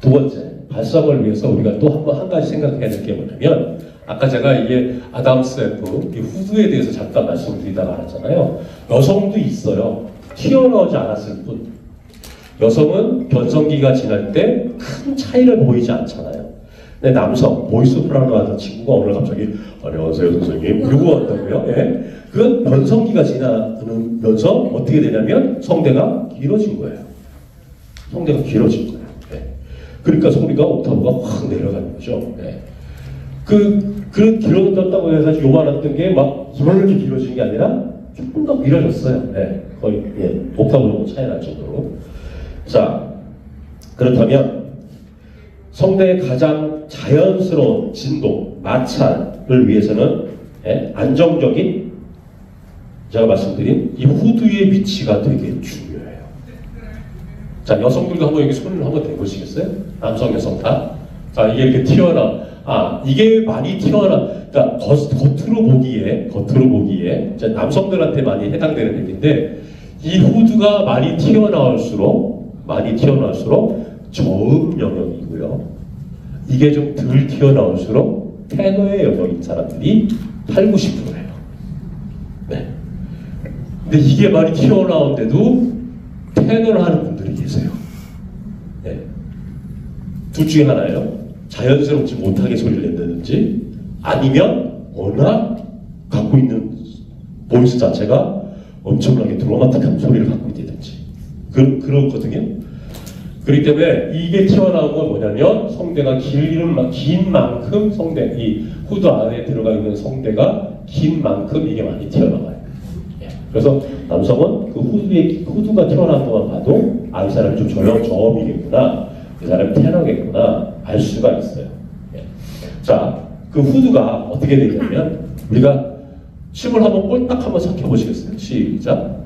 두 번째, 발성을 위해서 우리가 또 한 가지 생각해야 될 게 뭐냐면, 아까 제가 이게 아담스 애플, 이 후드에 대해서 잠깐 말씀드리다가 말았잖아요. 여성도 있어요. 튀어나오지 않았을 뿐. 여성은 변성기가 지날 때 큰 차이를 보이지 않잖아요. 근데 남성, 보이스소프라노 하는 친구가 오늘 갑자기 안녕하세요 선생님 이러고 왔다고요. 예. 그건 변성기가 지나면서 어떻게 되냐면 성대가 길어진 거예요. 성대가 길어진 거예요. 예. 그러니까 소리가 옥타브가 확 내려가는 거죠. 예. 그 길어졌다고 해서 요만했던 게 막 이렇게 길어진 게 아니라 조금 더 길어졌어요. 예. 거의 옥타브 정도 차이 날 정도로. 자, 그렇다면 성대의 가장 자연스러운 진동, 마찰을 위해서는 안정적인 제가 말씀드린 이 후두의 위치가 되게 중요해요. 자, 여성들도 한번 여기 손을 한번 대보시겠어요? 남성, 여성 다. 자, 이게 이렇게 이게 많이 그러니까 겉으로 보기에, 이제 남성들한테 많이 해당되는 얘기인데, 이 후두가 많이 튀어나올수록 저음 영역이고요. 이게 좀 덜 튀어나올수록 테너의 영역인 사람들이 8, 90%예요. 네. 근데 이게 많이 튀어나온데도 테너를 하는 분들이 계세요. 네. 둘 중에 하나예요. 자연스럽지 못하게 소리를 낸다든지, 아니면 워낙 갖고 있는 보이스 자체가 엄청나게 드라마틱한 소리를 갖고 있다든지 그렇거든요. 그렇기 때문에 이게 튀어나온 건 뭐냐면 성대가 긴 만큼 이 후두 안에 들어가 있는 성대가 긴 만큼 이게 많이 튀어나와요. 그래서 남성은 그 후두가 튀어나온 것만 봐도 이 사람이 좀 저음이겠구나, 이 사람이 테너겠구나 알 수가 있어요. 자, 그 후두가 어떻게 되냐면 우리가 침을 한번 꼴딱 한번 삼켜 보시겠어요? 시작.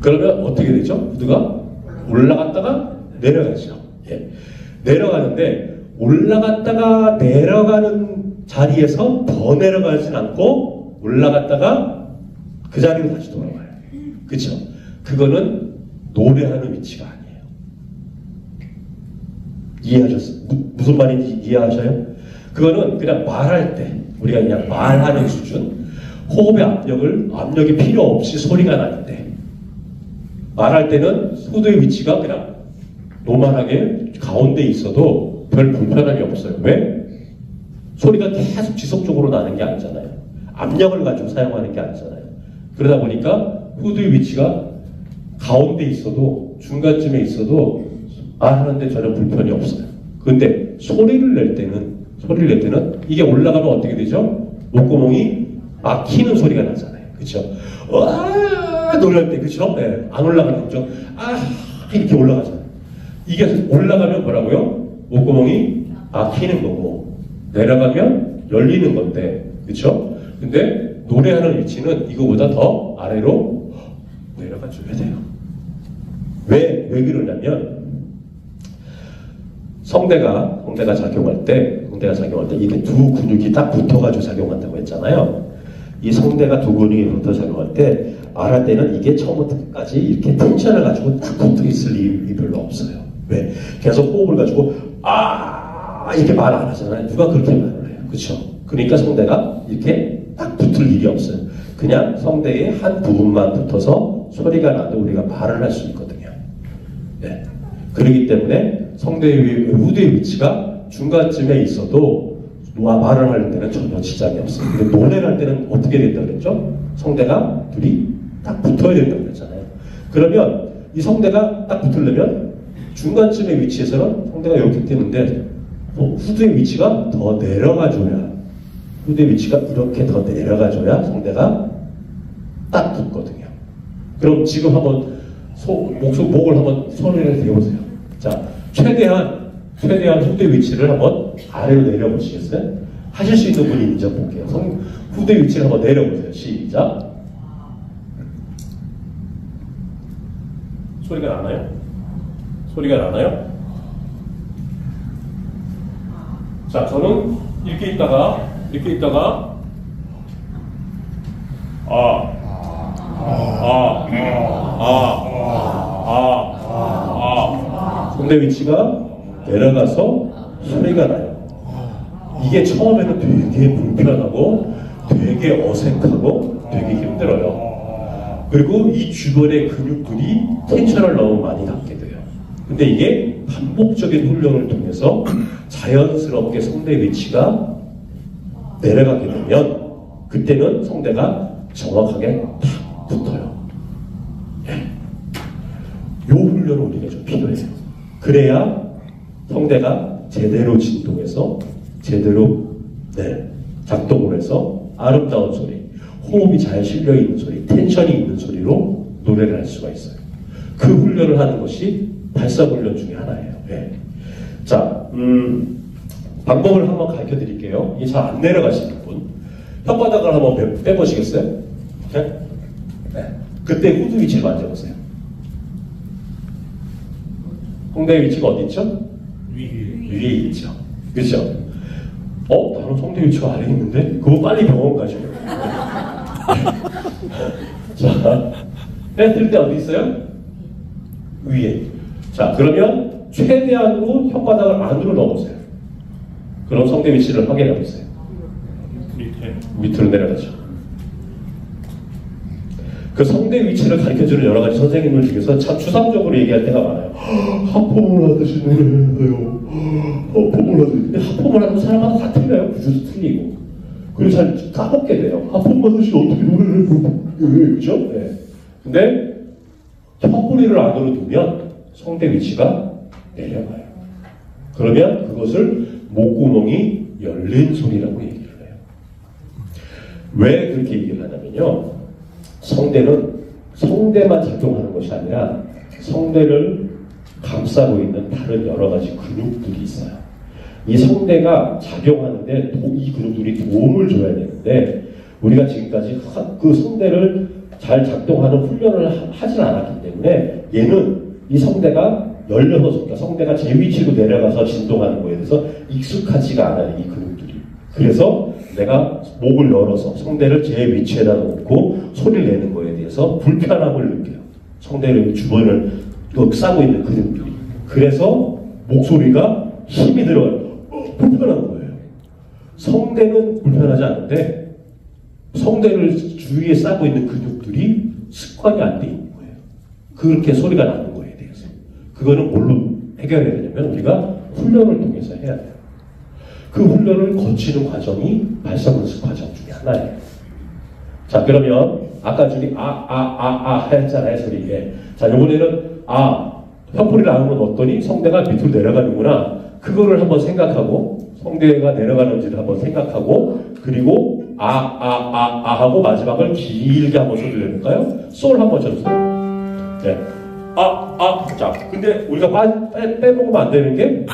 그러면 어떻게 되죠? 후두가 올라갔다가 내려가죠. 내려가는데 올라갔다가 내려가는 자리에서 더 내려가진 않고 올라갔다가 그 자리로 다시 돌아와요. 그렇죠? 그거는 노래하는 위치가 아니에요. 이해하셨어요? 무슨 말인지 이해하셔요? 그거는 그냥 말할 때 우리가 그냥 말하는 수준, 호흡의 압력이 필요 없이 소리가 나는데 말할 때는 후두의 위치가 그냥 노멀하게 가운데 있어도 별 불편함이 없어요. 왜? 소리가 계속 지속적으로 나는 게 아니잖아요. 압력을 가지고 사용하는 게 아니잖아요. 그러다 보니까 후두의 위치가 가운데 있어도 중간쯤에 있어도 말하는데 전혀 불편이 없어요. 근데 소리를 낼 때는 이게 올라가면 어떻게 되죠? 목구멍이 막히는 소리가 나잖아요. 그렇죠? 노래할 때, 그렇죠? 네, 안 올라가는 거죠. 이렇게 올라가잖아요. 이게 올라가면 뭐라고요? 목구멍이 막히는 거고 내려가면 열리는 건데, 그렇죠? 근데 노래하는 위치는 이거보다 더 아래로 내려가줘야 돼요. 왜 그러냐면 성대가 작용할 때 이게 두 근육이 딱 붙어가지고 작용한다고 했잖아요. 이 성대가 두 근육이 붙어 작용할 때 말할 때는 이게 처음부터 끝까지 이렇게 텐션을 가지고 딱 붙어 있을 일이 별로 없어요. 왜? 계속 호흡을 가지고 이렇게 말 안 하잖아요. 누가 그렇게 말을 해요? 그렇죠? 그러니까 성대가 이렇게 딱 붙을 일이 없어요. 그냥 성대의 한 부분만 붙어서 소리가 나도 우리가 말을 할 수 있거든요. 네. 그렇기 때문에 성대의 후두의 위치가 중간쯤에 있어도 말을 할 때는 전혀 지장이 없어요. 근데 노래를 할 때는 어떻게 된다고 그랬죠? 성대가 둘이 딱 붙어야 된다고 그랬잖아요. 그러면 이 성대가 딱 붙으려면 중간쯤의 위치에서는 성대가 이렇게 뜨는데 후두의 위치가 더 내려가줘야, 후두의 위치가 이렇게 더 내려가줘야 성대가 딱 붙거든요. 그럼 지금 한번 목을 한번 손을 대보세요. 자, 최대한 후두의 위치를 한번 아래로 내려보시겠어요? 하실 수 있는 분이 인정 볼게요. 후두의 위치를 한번 내려보세요. 시작. 소리가 나나요? 자, 저는 이렇게 있다가 성대 위치가 내려가서 소리가 나요. 이게 처음에는 되게 불편하고 되게 어색하고 되게 힘들어요. 그리고 이 주변의 근육들이 텐션을 너무 많이 갖게 돼요. 근데 이게 반복적인 훈련을 통해서 자연스럽게 성대 위치가 내려가게 되면 그때는 성대가 정확하게 탁 붙어요. 이 훈련은 우리가 좀 필요해요. 그래야 성대가 제대로 진동해서 제대로 작동을 해서 아름다운 소리, 호흡이 잘 실려 있는 소리, 텐션이 있는 소리로 노래를 할 수가 있어요. 그 훈련을 하는 것이 발성 훈련 중에 하나예요. 네. 자, 방법을 한번 가르쳐 드릴게요. 이게 잘 안 내려가시는 분. 혓바닥을 한번 빼보시겠어요? 네? 네. 그때 후두 위치를 만져보세요. 성대 위치가 어디 있죠? 위에 있죠. 그렇죠? 나는 성대 위치가 아래 있는데? 그거 빨리 병원 가시고. 자, 뺐을 때 어디 있어요? 위에. 자, 그러면 최대한으로 혓바닥을 안으로 넣어보세요. 그럼 성대 위치를 확인해 보세요. 밑으로 내려가죠. 그 성대 위치를 가르쳐주는 여러 가지 선생님들 중에서 참 추상적으로 얘기할 때가 많아요. 하품을 하듯이 노래해요. 하품을 하듯이. 근데 하품을 하는 사람마다 다 틀려요. 구조도 틀리고. 그리고 잘 까먹게 돼요. 하품하듯이 어떻게 노래를 해요. 그죠? 네. 근데 혀뿌리를 안으로 두면 성대 위치가 내려가요. 그러면 그것을 목구멍이 열린 소리라고 얘기를 해요. 왜 그렇게 얘기를 하냐면요. 성대는 성대만 작용하는 것이 아니라 성대를 감싸고 있는 다른 여러 가지 근육들이 있어요. 이 성대가 작용하는데 이 근육들이 도움을 줘야 되는데 우리가 지금까지 그 성대를 잘 작동하는 훈련을 하진 않았기 때문에 얘는 이 성대가 열려서 그러니까 성대가 제 위치로 내려가서 진동하는 거에 대해서 익숙하지가 않아요. 이 근육들이. 그래서 내가 목을 열어서 성대를 제 위치에다 놓고 소리를 내는 거에 대해서 불편함을 느껴요. 성대를 주변을 싸고 있는 근육들이. 그래서 목소리가 힘이 들어가요. 불편한 거예요. 성대는 불편하지 않은데 성대를 주위에 싸고 있는 근육들이 습관이 안 돼 있는 거예요. 그렇게 소리가 나는 거에 대해서. 그거는 뭘로 해결해야 되냐면 우리가 훈련을 통해서 해야 돼요. 그 훈련을 거치는 과정이 발성 연습 과정 중에 하나예요. 자, 그러면 아까 줄이 했잖아요, 소리에. 자, 요번에는 혀뿌리를 안으로 넣었더니 성대가 밑으로 내려가는구나. 그거를 한번 생각하고 성대가 내려가는지를 한번 생각하고 그리고 하고 마지막을 길게 한번 소리를 내볼까요? 솔 한번 쳐주세요. 네. 자, 근데 우리가 빼먹으면 안 되는 게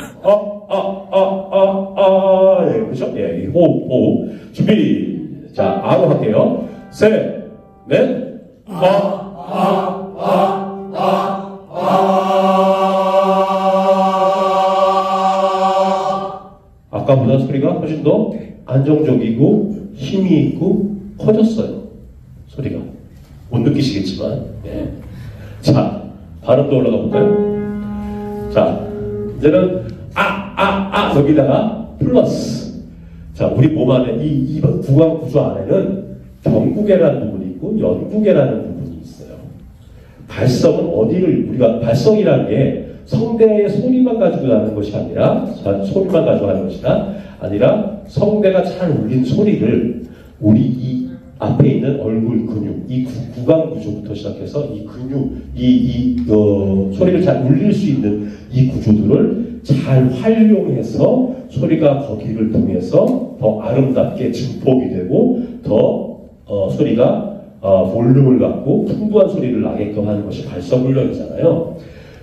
예, 그죠? 예, 호흡. 준비. 자, 아로 할게요. 셋, 넷, 아까보다 소리가 훨씬 더 안정적이고 힘이 있고 커졌어요. 소리가. 못 느끼시겠지만. 네. 자, 발음도 올라가 볼까요? 자, 이제는 여기다가 플러스. 자, 우리 몸 안에 이 구강 구조 안에는 경구개라는 부분이 있고 연구개라는 부분이 있어요. 발성은 우리가 발성이라는 게 성대의 소리만 가지고 나는 것이 아니라 소리만 가지고 하는 것이나 아니라 성대가 잘 울린 소리를 우리 이 앞에 있는 얼굴 근육, 이 구강 구조부터 시작해서 이 근육, 소리를 잘 울릴 수 있는 이 구조들을 잘 활용해서 소리가 거기를 통해서 더 아름답게 증폭이 되고 더 소리가 볼륨을 갖고 풍부한 소리를 나게끔 하는 것이 발성 훈련이잖아요.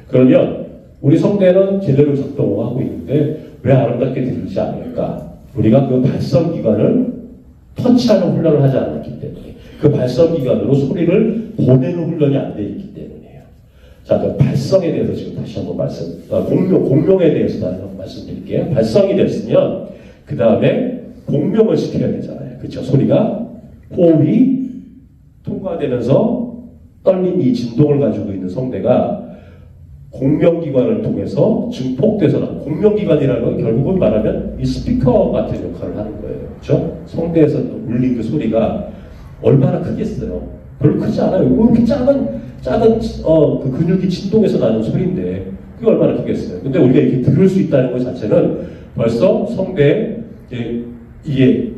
그러면 우리 성대는 제대로 작동을 하고 있는데 왜 아름답게 들리지 않을까? 우리가 그 발성 기관을 터치하는 훈련을 하지 않았기 때문에 그 발성 기관으로 소리를 보내는 훈련이 안 돼 있기 때문이에요. 자, 그 발성에 대해서 지금 다시 한번 공명에 대해서 다시 한번 말씀드릴게요. 발성이 됐으면 그 다음에 공명을 시켜야 되잖아요. 그렇죠? 소리가 호흡이 통과되면서 떨린 이 진동을 가지고 있는 성대가 공명기관을 통해서 증폭돼서 공명기관이라는 건 결국은 말하면 이 스피커 같은 역할을 하는 거예요. 그렇죠? 성대에서 울린 그 소리가 얼마나 크겠어요? 별로 크지 않아요. 이렇게 작은 그 근육이 진동해서 나는 소리인데 그게 얼마나 크겠어요? 근데 우리가 이렇게 들을 수 있다는 것 자체는 벌써 성대 이게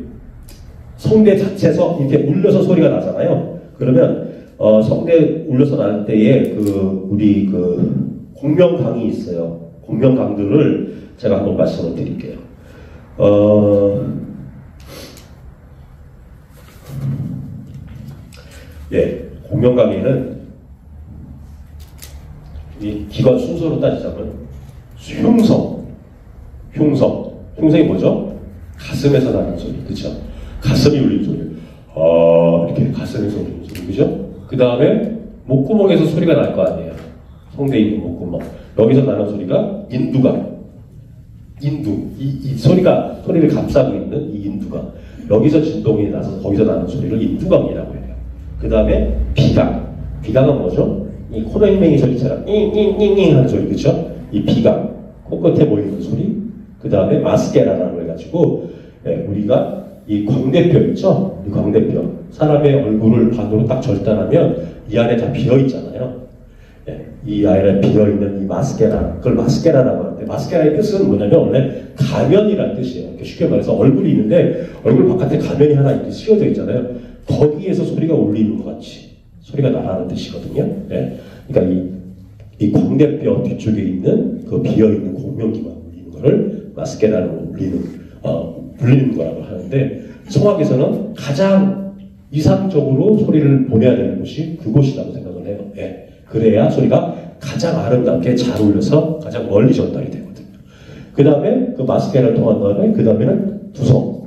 성대 자체에서 이렇게 울려서 소리가 나잖아요. 그러면 성대 울려서 나는 때에 우리 공명강이 있어요. 공명강들을 제가 한번 말씀을 드릴게요. 예, 공명 강의는 이 기관 순서로 따지자면 흉성이 뭐죠? 가슴에서 나는 소리, 그렇죠? 가슴이 울리는 소리, 이렇게 가슴에서 울리는 소리, 그죠? 그 다음에 목구멍에서 소리가 날 거 아니에요. 성대에 있는 목구멍. 여기서 나는 소리가 인두가. 이 소리를 감싸고 있는 이 인두가. 여기서 진동이 나서 거기서 나는 소리를 인두강이라고 해요. 그 다음에 비강. 비강은 뭐죠? 이 코맹맹이 소리처럼 잉잉잉잉 하는 소리, 그쵸? 이 비강. 코끝에 보이는 소리. 그 다음에 마스케라라고 해가지고, 우리가 이 광대뼈 있죠? 이 광대뼈. 사람의 얼굴을 반으로 딱 절단하면 이 안에 다 비어있잖아요. 이 안에 비어있는 이 마스케라, 그걸 마스케라라고 하는데, 마스케라의 뜻은 뭐냐면 원래 가면이라는 뜻이에요. 이렇게 쉽게 말해서 얼굴이 있는데 얼굴 바깥에 가면이 하나 이렇게 씌워져 있잖아요. 거기에서 소리가 울리는 것 같이 소리가 나라는 뜻이거든요. 그러니까 이 광대뼈 뒤쪽에 있는 그 비어있는 공명기관 울리는 거를 마스케라로 불리는 거라고 하는데, 성악에서는 가장 이상적으로 소리를 보내야 되는 곳이 그곳이라고 생각을 해요. 그래야 소리가 가장 아름답게 잘 울려서 가장 멀리 전달이 되거든요. 그 다음에 그 마스케라를 통한 다음에 그 다음에는 두성.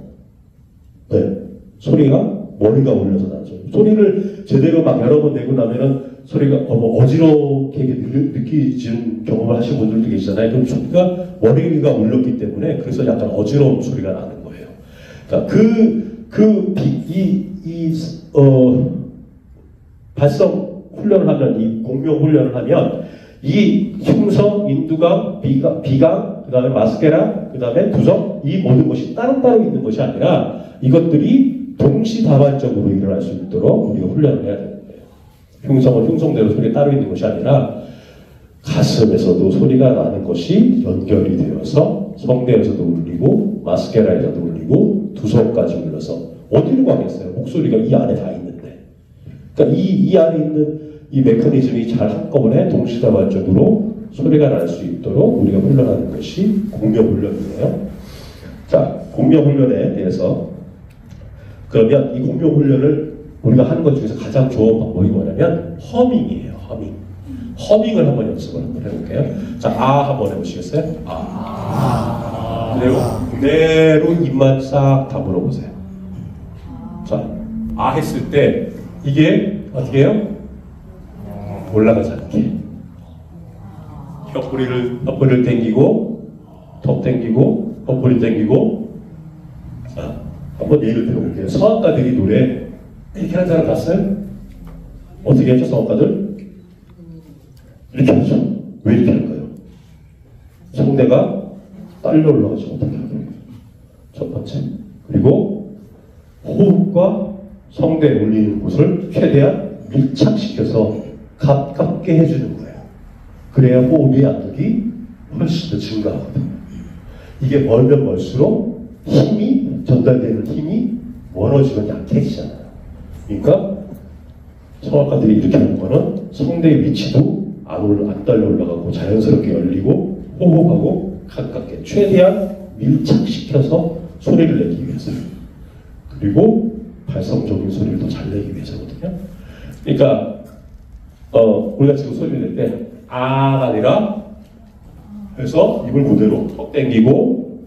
소리가 머리가 울려서 나죠. 소리를 제대로 막 여러 번 내고 나면은 소리가 어지럽게 느끼는 경험을 하신 분들도 계시잖아요. 그럼 소리가 머리가 울렸기 때문에 그래서 약간 어지러운 소리가 나는 거예요. 그러니까 발성 훈련을 하면, 이 공명 훈련을 하면 이 흉성, 인두강, 비강, 그 다음에 마스케라, 그 다음에 두성, 이 모든 것이 따로따로 있는 것이 아니라 이것들이 동시다발적으로 일어날 수 있도록 우리가 훈련을 해야 되는 거예요. 흉성은 흉성대로 소리가 따로 있는 것이 아니라 가슴에서도 소리가 나는 것이 연결이 되어서 성대에서도 울리고 마스케라에서도 울리고 두성까지 울려서 어디로 가겠어요? 목소리가 이 안에 다 있는데. 그러니까 이 안에 있는 이 메커니즘이 잘 한꺼번에 동시다발적으로 소리가 날 수 있도록 우리가 훈련하는 것이 공명훈련이에요. 자, 공명훈련에 대해서, 그러면 이 공명훈련을 우리가 하는 것 중에서 가장 좋은 방법이 뭐냐면 허밍이에요. 허밍을 한번 연습을 한번 해볼게요. 자, 한번 해보시겠어요? 그대로 입만 싹 다물어 보세요. 자, 했을 때 이게 어떻게 해요? 올라가지 않게. 옆구리를 당기고, 턱 당기고, 옆구리 당기고. 자, 한번 예를 들어볼게요. 성악가들이 노래 이렇게 하는 사람 봤어요? 어떻게 했죠, 성악가들? 이렇게 하죠. 왜 이렇게 할까요? 성대가 딸려 올라가지 못하게 하는 거예요. 첫 번째. 그리고 호흡과 성대에 울리는 곳을 최대한 밀착시켜서 가깝게 해주는 거예요. 그래야 호흡의 압력이 훨씬 더 증가하거든요. 이게 멀면 멀수록 전달되는 힘이 멀어지면 약해지잖아요. 그러니까 성악가들이 이렇게 하는 거는 성대의 위치도 안 딸려 올라가고 자연스럽게 열리고 호흡하고 가깝게 최대한 밀착시켜서 소리를 내기 위해서요. 그리고 발성적인 소리를 더 잘 내기 위해서거든요. 그러니까 우리가 지금 소리를 낼 때 아가 아니라 해서 입을 그대로 턱 당기고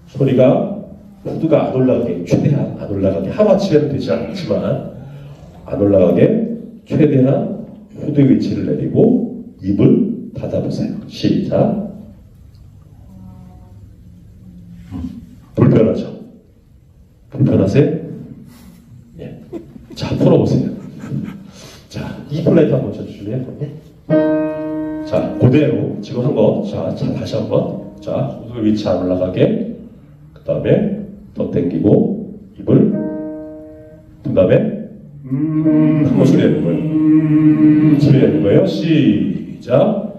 소리가 후두가 안 올라가게, 최대한 안 올라가게, 하마치면 되지 않지만 안 올라가게 최대한 후두의 위치를 내리고 입을 닫아보세요. 시작. 불편하죠? 불편하세요? 예. 자, 풀어보세요. 자, 이 플레이트 한번 쳐주실래요? 자, 그대로 지금 한 거. 자, 다시 한번. 자, 후두 위치 안 올라가게. 그 다음에 더 당기고 입을. 그 다음에 한번 소리 내는 거예요. 소리 내는 거예요. 시작.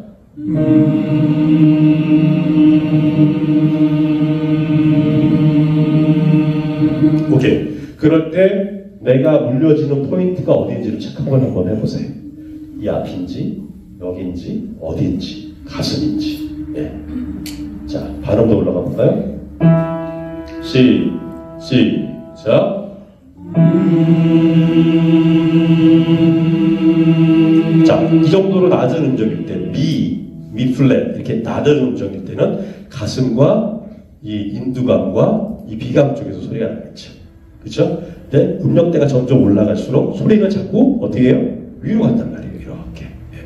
오케이. 그럴 때 내가 울려지는 포인트가 어디인지를 체크를 한번 해보세요. 이 앞인지, 여기인지, 어디인지, 가슴인지. 예. 자, 반음도 올라가 볼까요? 시작. 정도로 낮은 음정일 때, 미 플랫 이렇게 낮은 음정일 때는 가슴과 이 인두감과 이 비감 쪽에서 소리가 나겠죠. 그렇죠? 근데 음역대가 점점 올라갈수록 소리는 자꾸 어떻게 해요? 위로 간단 말이에요. 이렇게. 예.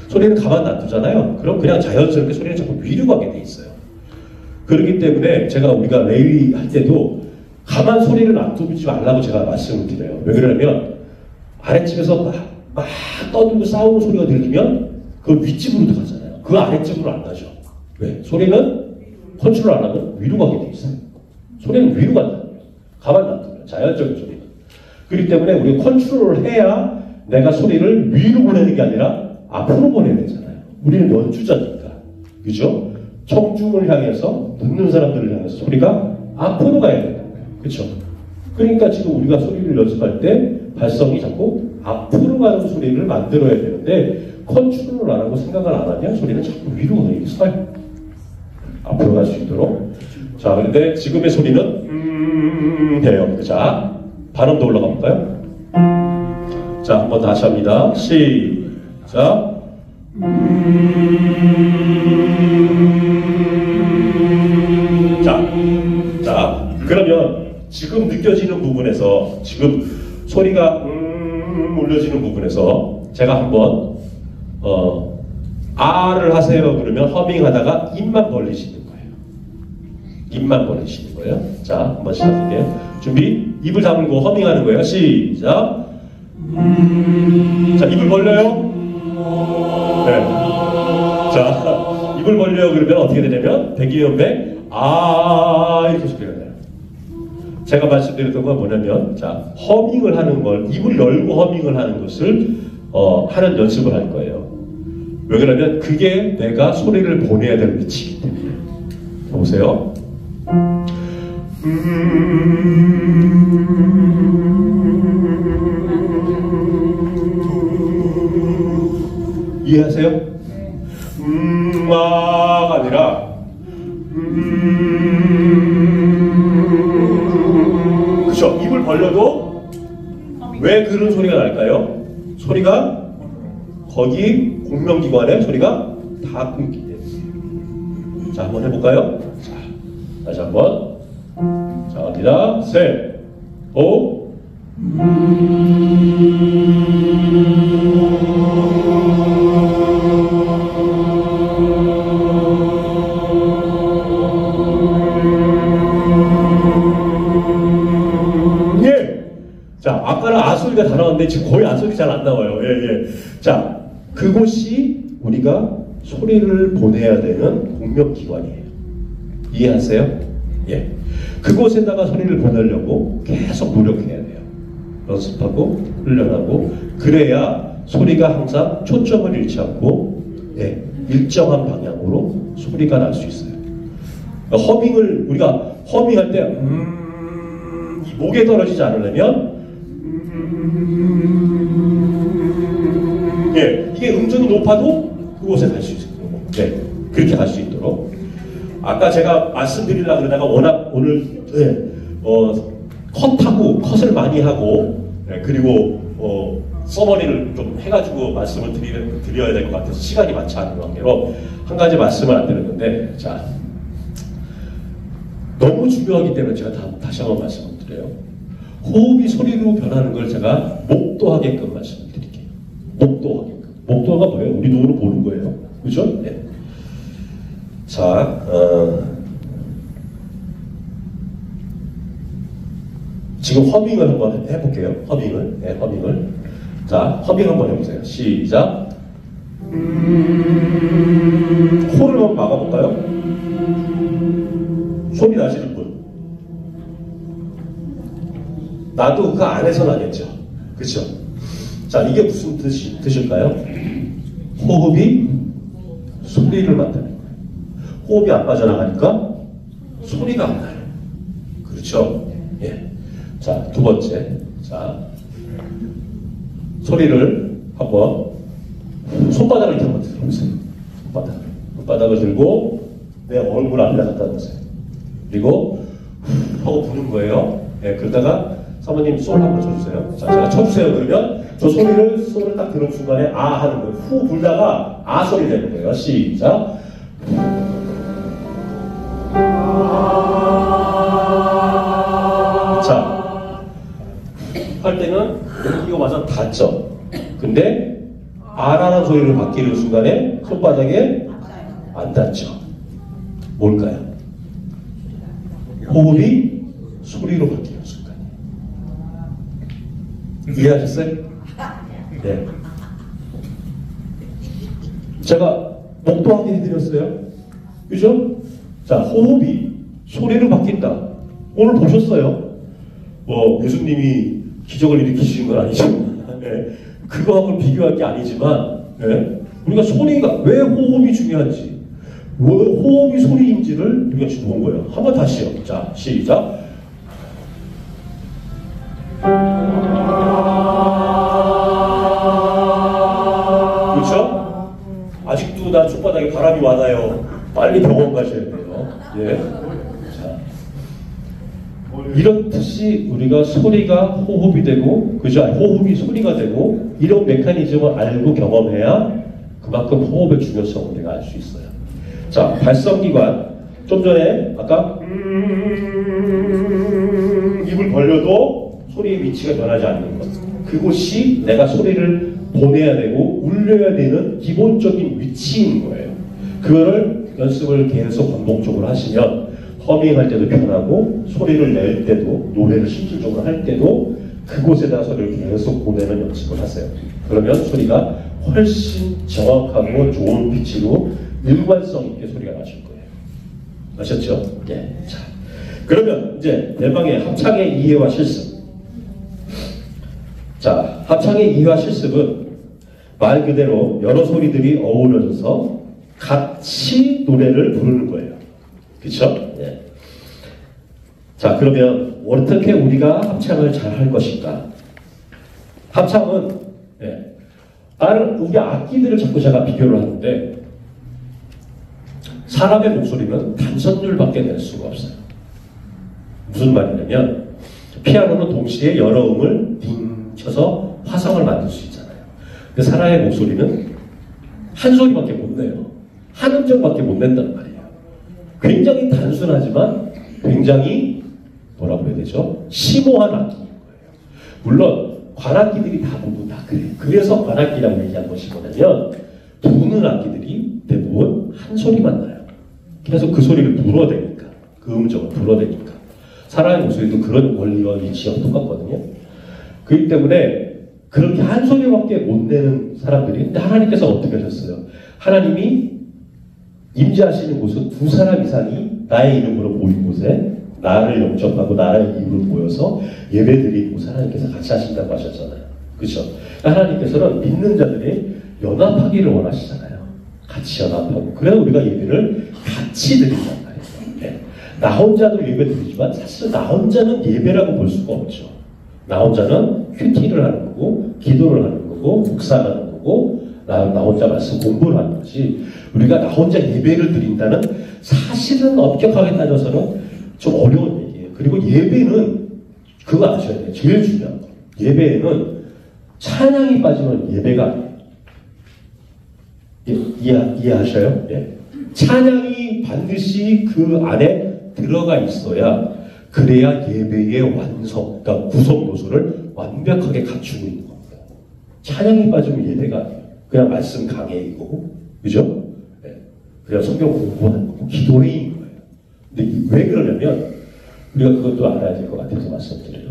소리는 가만 놔두잖아요. 그럼 그냥 자연스럽게 소리는 자꾸 위로 가게 돼 있어요. 그렇기 때문에 우리가 레위 할 때도 가만 소리를 놔두지 말라고 제가 말씀을 드려요. 왜 그러냐면 아랫집에서 막 떠들고 싸우는 소리가 들리면 그 윗집으로 들어가잖아요. 그 아랫집으로 안 가죠. 왜? 소리는 컨트롤 안 하면 위로 가게 돼 있어요. 소리는 위로 간다. 가만 놔두면 자연적인 소리는. 그렇기 때문에 우리가 컨트롤을 해야 내가 소리를 위로 보내는 게 아니라 앞으로 보내야 되잖아요. 우리는 연주자니까. 그죠? 청중을 향해서 듣는 사람들을 향해서 소리가 앞으로 가야 된다는 거예요. 그렇죠? 그러니까 지금 우리가 소리를 연습할 때 발성이 자꾸 앞으로 가는 소리를 만들어야 되는데 컨트롤을 안 하고 생각을 안 하면 소리는 자꾸 위로 가게 서요. 앞으로 갈 수 있도록. 자, 그런데 지금의 소리는 해요. 자, 발음도 올라가 볼까요? 자, 한번 다시 합니다. 시작. 자, 그러면 지금 느껴지는 부분에서 지금 소리가 울려지는 부분에서 제가 한번 아를 하세요 그러면 허밍하다가 입만 벌리시는 거예요. 입만 벌리시는 거예요. 자, 한번 시작할게요. 준비. 입을 다물고 허밍하는 거예요. 시작. 자, 입을 벌려요. 네. 자, 입을 벌려요 그러면 어떻게 되냐면 배기음에 아 이렇게 소리가 나요. 제가 말씀드렸던 건 뭐냐면, 자, 허밍을 하는 걸, 입을 열고 허밍을 하는 것을 하는 연습을 할 거예요. 왜 그러냐면 그게 내가 소리를 보내야 될 위치이기 때문에. 보세요. 이해하세요? 마가 아니라 그쵸? 입을 벌려도 왜 그런 소리가 날까요? 소리가 거기 공명기관에 소리가 다 끊기 때문에. 자, 한번 해볼까요? 자, 다시 한번. 자, 갑니다. 셋, 오. 자, 아까는 아소리가 다 나왔는데 지금 거의 아소리 잘 안 나와요. 예. 자, 그곳이 우리가 소리를 보내야 되는 공명기관이에요. 이해하세요? 예. 그곳에다가 소리를 보내려고 계속 노력해야 돼요. 연습하고 훈련하고 그래야 소리가 항상 초점을 잃지 않고 일정한 방향으로 소리가 날 수 있어요. 그러니까 허밍을 우리가 허밍할 때 이 목에 떨어지지 않으려면 이게 음정이 높아도 그곳에 갈 수 있도록 그렇게 갈 수 있도록. 아까 제가 말씀드리려고 그러다가 워낙 오늘 컷을 많이 하고 그리고 서머리를 좀 해가지고 말씀을 드려야 될 것 같아서 시간이 많지 않은 관계로 한 가지 말씀을 안 드렸는데, 자, 너무 중요하기 때문에 제가 다시 한번 말씀을 드려요. 호흡이 소리로 변하는 걸 제가 목도하게끔 말씀을 드릴게요. 목도하게끔. 목도가 뭐예요? 우리 눈으로 보는 거예요. 그죠? 네. 자, 지금 허밍을 한번 해볼게요. 허밍을. 자, 허밍 한번 해보세요. 시작. 코를 한번 막아볼까요? 소리 나시는 분. 나도 그 안에서 나겠죠. 그쵸? 자, 이게 무슨 뜻일까요? 호흡이 소리를 만드는 거예요. 호흡이 안 빠져나가니까 소리가 안 나요. 그렇죠? 예. 자, 두 번째. 자, 소리를 한번 손바닥을 이렇게 한번 들어보세요. 손바닥을 들고 내 얼굴 앞에 갖다 놓으세요. 그리고 하고 부는 거예요. 예, 그러다가 사모님 솔 한번 쳐주세요. 자, 제가 쳐주세요 그러면 저 소리를 소를 딱 들은 순간에 아 하는 거예요. 후 불다가 아 소리 내는 거예요. 시작. 자, 할 때는 이거 맞아 닿죠. 근데 아라는 소리를 바뀌는 순간에 손바닥에 안 닿죠. 뭘까요? 호흡이 소리로 바뀌는 순간이에요. 이해하셨어요? 네. 제가 목도하게 해드렸어요. 그죠? 자, 호흡이 소리로 바뀐다. 오늘 보셨어요? 뭐, 예수님이 기적을 일으키시는 건 아니지만, 네. 그거하고는 비교할 게 아니지만, 네. 우리가 소리가, 왜 호흡이 중요한지, 왜 호흡이 소리인지를 우리가 지금 본 거예요. 한번 다시요. 자, 시작. 그렇죠? 아직도 나 손바닥에 바람이 많아요. 빨리 병원 가셔야 돼요. 예. 자, 이런 뜻이 우리가 소리가 호흡이 되고, 그죠? 호흡이 소리가 되고, 이런 메커니즘을 알고 경험해야 그만큼 호흡의 중요성을 우리가 알 수 있어요. 자, 발성기관. 좀 전에 아까 입을 벌려도 소리의 위치가 변하지 않는 것. 그곳이 내가 소리를 보내야 되고 울려야 되는 기본적인 위치인 거예요. 그거를 연습을 계속 반복적으로 하시면 허밍할 때도 편하고 소리를 낼 때도 노래를 실질적으로 할 때도 그곳에다 소리를 계속 보내는 연습을 하세요. 그러면 소리가 훨씬 정확하고 좋은 피치로 일관성 있게 소리가 나실 거예요. 아셨죠? 네. 자, 그러면 이제 대망의 합창의 이해와 실습. 자, 합창의 이해와 실습은 말 그대로 여러 소리들이 어우러져서 같이 노래를 부르는 거예요. 그쵸? 네. 자, 그러면 어떻게 우리가 합창을 잘 할 것인가? 합창은, 네. 다른 우리 악기들을 자꾸 제가 비교를 하는데, 사람의 목소리는 단선율밖에 낼 수가 없어요. 무슨 말이냐면, 피아노는 동시에 여러 음을 딩 쳐서 화성을 만들 수 있잖아요. 근데 사람의 목소리는 한 소리밖에 못 내요. 한 음정밖에 못 낸단 말이에요. 굉장히 단순하지만 굉장히 뭐라고 해야 되죠? 심오한 악기인 거예요. 물론 관악기들이 다 모두 다 그래요. 그래서 관악기라고 얘기한 것이 뭐냐면 부는 악기들이 대부분 한 소리만 나요. 그래서 그 소리를 불어대니까, 그 음정을 불어대니까. 사람의 목소리도 그런 원리와 위치가 똑같거든요. 그렇기 때문에 그렇게 한 소리밖에 못 내는 사람들이, 근데 하나님께서 어떻게 하셨어요? 하나님이 임재하시는 곳은 두 사람 이상이 나의 이름으로 모인 곳에 나를 영접하고 나의 이름으로 모여서 예배드리는 곳에 하나님께서 같이 하신다고 하셨잖아요. 그렇죠? 하나님께서는 믿는 자들이 연합하기를 원하시잖아요. 같이 연합하고. 그래서 우리가 예배를 같이 드린단 말이에요. 네. 나 혼자도 예배 드리지만 사실 나 혼자는 예배라고 볼 수가 없죠. 나 혼자는 큐티를 하는 거고, 기도를 하는 거고, 묵상하는 거고, 나 혼자 말씀 공부를 하는 거지. 우리가 나 혼자 예배를 드린다는 사실은 엄격하게 따져서는 좀 어려운 얘기예요. 그리고 예배는 그거 아셔야 돼요. 제일 중요한 거. 예배에는 찬양이 빠지면 예배가 아니에요. 이해하셔요? 예. 찬양이 반드시 그 안에 들어가 있어야 그래야 예배의 완성, 그러니까 구성 요소를 완벽하게 갖추고 있는 겁니다. 찬양이 빠지면 예배가 아니에요. 그냥 말씀 강해이고, 그죠? 네. 그냥 성경 공부하는 거고, 기도회인 거예요. 근데 왜 그러냐면, 우리가 그것도 알아야 될 것 같아서 말씀드려요.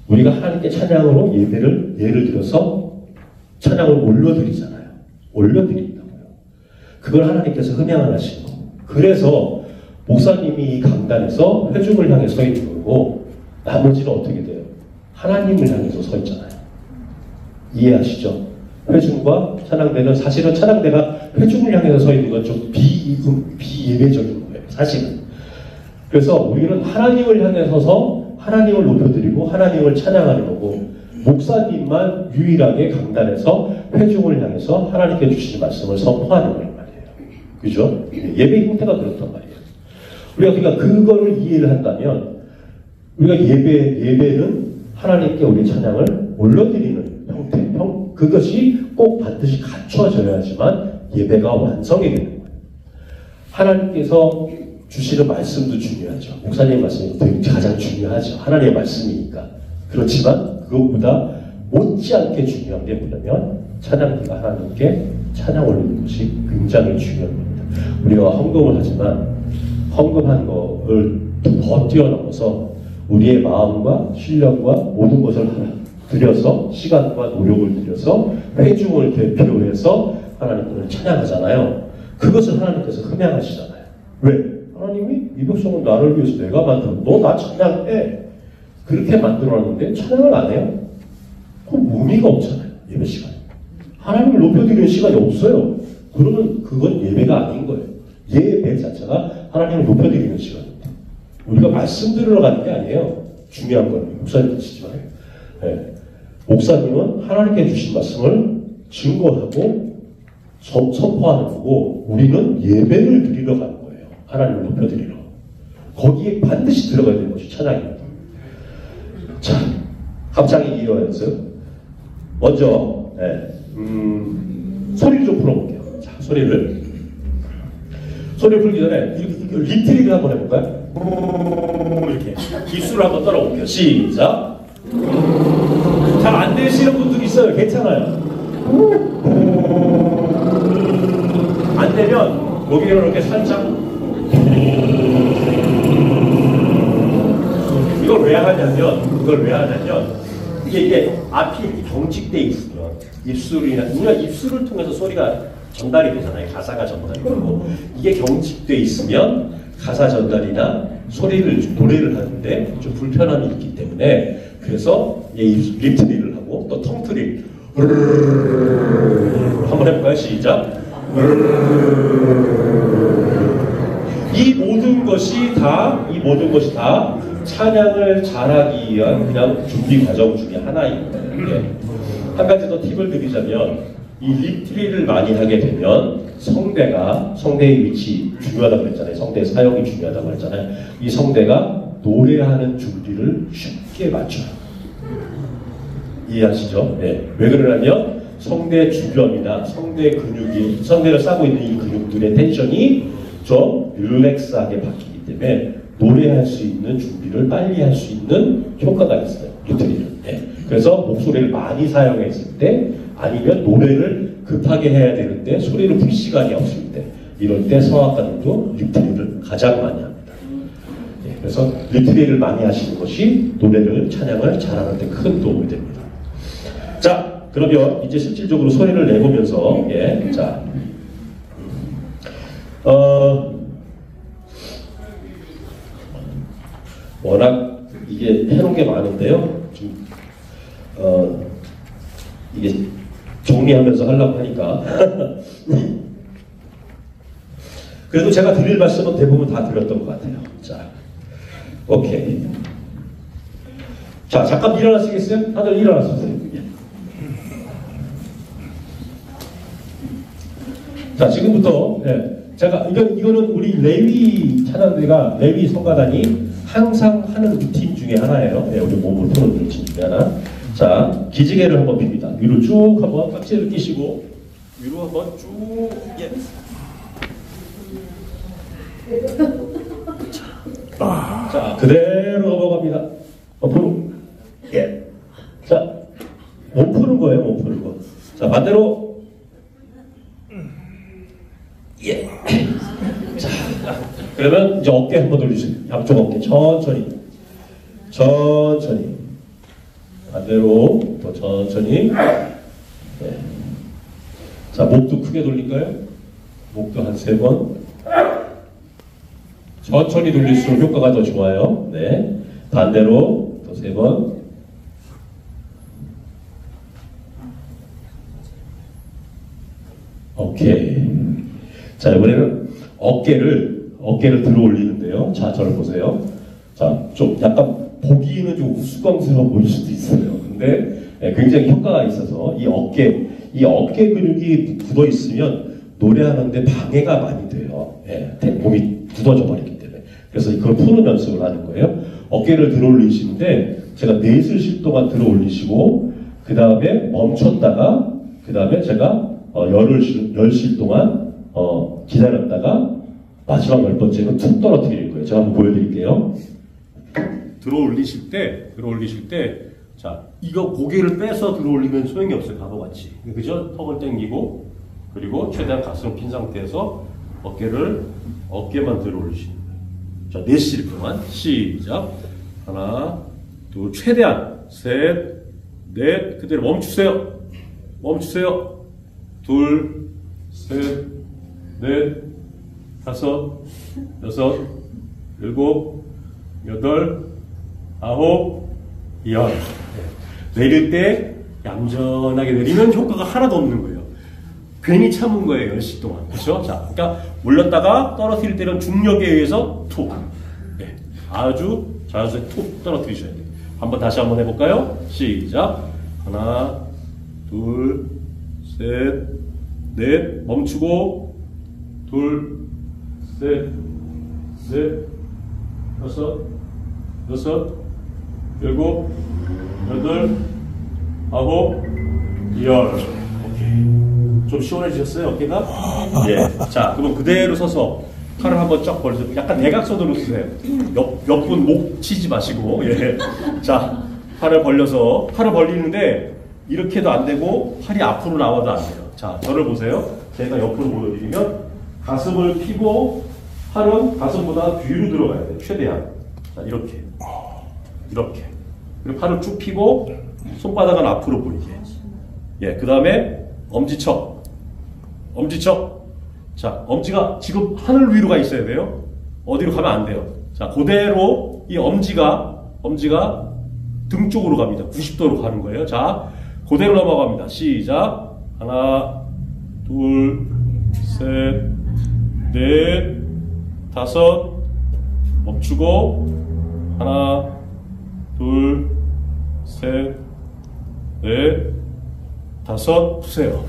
우리가 하나님께 찬양으로 예배를, 예를 들어서 찬양을 올려드리잖아요. 올려드린다고요. 그걸 하나님께서 흥양을 하시는 거고. 그래서 목사님이 이 강단에서 회중을 향해 서 있는 거고, 나머지는 어떻게 돼요? 하나님을 향해서 서 있잖아요. 이해하시죠? 회중과 찬양대는 사실은 찬양대가 회중을 향해서 서 있는 건 좀 비예배적인 거예요. 사실은. 그래서 우리는 하나님을 향해 서서 하나님을 높여드리고 하나님을 찬양하는 거고 목사님만 유일하게 강단에서 회중을 향해서 하나님께 주신 말씀을 선포하는 거란 말이에요. 그죠? 예배의 형태가 그렇단 말이에요. 우리가 그러니까 그거를 이해를 한다면 우리가 예배는 하나님께 우리 찬양을 올려드리는 형태 그것이 꼭 반드시 갖춰져야지만 예배가 완성이 되는 거예요. 하나님께서 주시는 말씀도 중요하죠. 목사님 말씀이 가장 중요하죠. 하나님의 말씀이니까. 그렇지만 그것보다 못지않게 중요한 게 뭐냐면 찬양기가 하나님께 찬양 올리는 것이 굉장히 중요한 겁니다. 우리가 헌금을 하지만 헌금한 것을 더 뛰어넘어서 우리의 마음과 실력과 모든 것을 들여서 시간과 노력을 들여서 회중을 대표해서 하나님을 찬양하잖아요. 그것을 하나님께서 흠양하시잖아요. 왜? 하나님이 이 백성은 나를 위해서 내가 만들어 너 나 찬양해 그렇게 만들어놨는데 찬양을 안 해요? 그럼 의미가 없잖아요. 예배 시간 하나님을 높여드리는 시간이 없어요. 그러면 그건 예배가 아닌 거예요. 예배 자체가 하나님을 높여드리는 시간입니다. 우리가 말씀 들으러 가는 게 아니에요. 중요한 건 목사님 계시지만 네. 목사님은 하나님께 주신 말씀을 증거하고 선포하는 거고 우리는 예배를 드리러 가는 거예요. 하나님을 높여드리러. 거기에 반드시 들어가야 되는 것이 찬양입니다. 자, 합창이 2호 연습. 먼저 소리를 좀 풀어볼게요. 자, 소리를 풀기 전에 립트릭을 한번 해볼까요? 이렇게 입술을 한번 떨어볼게요. 시작. 잘 안 되시는 분들이 있어요. 괜찮아요. 안 되면 여기를 이렇게 살짝 이걸 왜 하냐면 이게 앞이 이렇게 경직돼 있으면 입술이나 우리가 입술을 통해서 소리가 전달이 되잖아요. 가사가 전달이 되고 이게 경직돼 있으면 가사 전달이나 노래를 하는데 좀 불편함이 있기 때문에 그래서 립트릴을 하고 또 텅트릴 한번 해볼까요? 시작. 이 모든 것이 다 찬양을 잘하기 위한 그냥 준비 과정 중에 하나입니다. 한 가지 더 팁을 드리자면 이 립트릴을 많이 하게 되면 성대의 위치 중요하다고 그랬잖아요. 성대의 사용이 중요하다고 그랬잖아요. 이 성대가 노래하는 줄기를 쉽게 맞춰요. 이해하시죠? 네. 왜 그러냐면 성대 주변이나 성대를 싸고 있는 이 근육들의 텐션이 좀 릴렉스하게 바뀌기 때문에 노래할 수 있는 준비를 빨리 할 수 있는 효과가 있어요. 립트릴은. 네. 그래서 목소리를 많이 사용했을 때 아니면 노래를 급하게 해야 되는데 소리를 풀 시간이 없을 때 이럴 때 성악가들도 립트릴을 가장 많이 합니다. 네. 그래서 립트릴을 많이 하시는 것이 찬양을 잘하는 데 큰 도움이 됩니다. 자, 그러면 이제 실질적으로 소리를 내보면서 자, 워낙 이게 해놓은 게 많은데요. 좀 이게 정리하면서 하려고 하니까 그래도 제가 드릴 말씀은 대부분 다 드렸던 것 같아요. 자, 오케이. 자, 잠깐 일어나시겠어요? 다들 일어나세요. 자, 지금부터 제가 이거는 우리 레위 찬양대가 레위 성가단이 항상 하는 루틴 중에 하나예요. 우리 몸을 푸는 루틴 중에 하나. 자, 기지개를 한번 핍니다. 위로 쭉 한번 깍지를 끼시고 위로 한번 쭉 자, 그대로 넘어갑니다. 앞으로 자, 몸 푸는 거예요. 몸 푸는 거. 자, 반대로 자, 그러면 이제 어깨 한번 돌리세요. 양쪽 어깨 천천히 반대로 더 천천히. 자, 목도 크게 돌릴까요? 목도 한 3번. 천천히 돌릴수록 효과가 더 좋아요. 네, 반대로 더 3번. 오케이. 자, 이번에는 어깨를 들어 올리는데요. 자, 저를 보세요. 자, 좀 약간 보기에는 좀 우스꽝스러워 보일 수도 있어요. 근데 굉장히 효과가 있어서 이 어깨 근육이 굳어 있으면 노래하는데 방해가 많이 돼요. 몸이 굳어져 버리기 때문에. 그래서 그걸 푸는 연습을 하는 거예요. 어깨를 들어 올리시는데 제가 넷을 쉴 동안 들어 올리시고 그 그 다음에 멈췄다가, 그 다음에 제가 열실 동안 기다렸다가 마지막 10번째는 툭 떨어뜨릴 거예요. 제가 한번 보여드릴게요. 들어 올리실 때, 자, 이거 고개를 빼서 들어 올리면 소용이 없어요. 바보같이. 그죠? 턱을 당기고, 그리고 최대한 가슴을 핀 상태에서 어깨만 들어 올리시는 거예요. 자, 4실 동안. 시작. 하나, 둘, 최대한. 셋, 넷, 그대로 멈추세요. 둘, 셋, 넷, 다섯, 여섯, 일곱, 여덟, 아홉, 열. 내릴 때 얌전하게 내리면 효과가 하나도 없는 거예요. 괜히 참은 거예요, 10시 동안. 그렇죠? 자, 그러니까 올렸다가 떨어뜨릴 때는 중력에 의해서 툭. 네, 아주 자연스럽게 툭 떨어뜨리셔야 돼요. 다시 한번 해볼까요? 시작. 하나, 둘, 셋, 넷, 멈추고, 둘, 셋, 넷, 여섯, 일곱, 여덟, 아홉, 열. 오케이. 좀 시원해지셨어요, 어깨가? 예. 자, 그러면 그대로 서서 팔을 한번 쫙 벌려서 약간 대각선으로 쓰세요. 옆분 목 치지 마시고. 예. 자, 팔을 벌리는데 이렇게도 안 되고 팔이 앞으로 나와도 안 돼요. 자, 저를 보세요. 제가 옆으로 보여드리면 가슴을 펴고 팔은 가슴보다 뒤로 들어가야 돼요. 최대한. 자, 이렇게. 그리고 팔을 쭉 펴고 손바닥은 앞으로 보이게. 예, 그 다음에 엄지척. 자, 엄지가 지금 하늘 위로 가 있어야 돼요. 어디로 가면 안 돼요. 자, 그대로 이 엄지가 등 쪽으로 갑니다. 90도로 가는 거예요. 자, 그대로 넘어갑니다. 시작. 하나, 둘, 셋, 넷, 다섯, 멈추고, 하나, 둘, 셋, 넷, 다섯, 푸세요.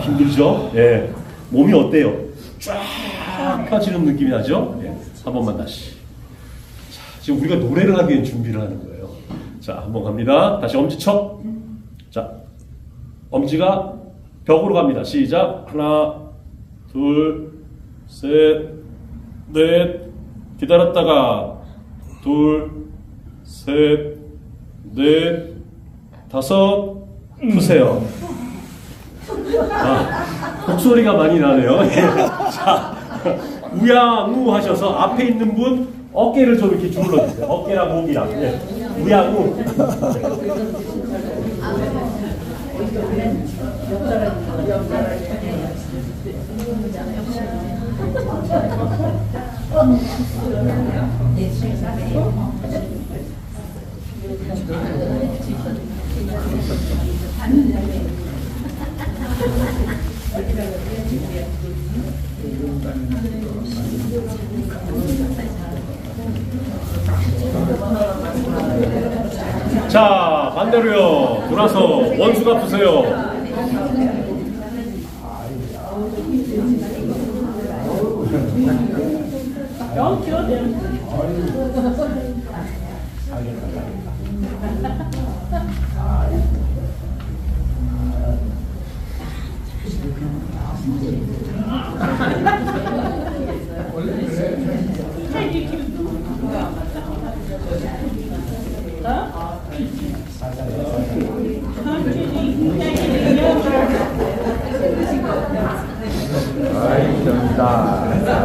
힘들죠? 예. 몸이 어때요? 쫙 펴지는 느낌이 나죠? 예. 한 번만 다시. 자, 지금 우리가 노래를 하기 위해 준비를 하는 거예요. 자, 한번 갑니다. 다시 엄지척. 자, 엄지가 벽으로 갑니다. 시작. 하나, 둘, 셋, 넷, 기다렸다가, 둘, 셋, 넷, 다섯, 푸세요. 아, 목소리가 많이 나네요. 자, 우양우 하셔서 앞에 있는 분 어깨를 좀 이렇게 주물러주세요. 어깨랑 목이랑. 네. 우양우. 자, 반대로요. 돌아서 원수가 푸세요.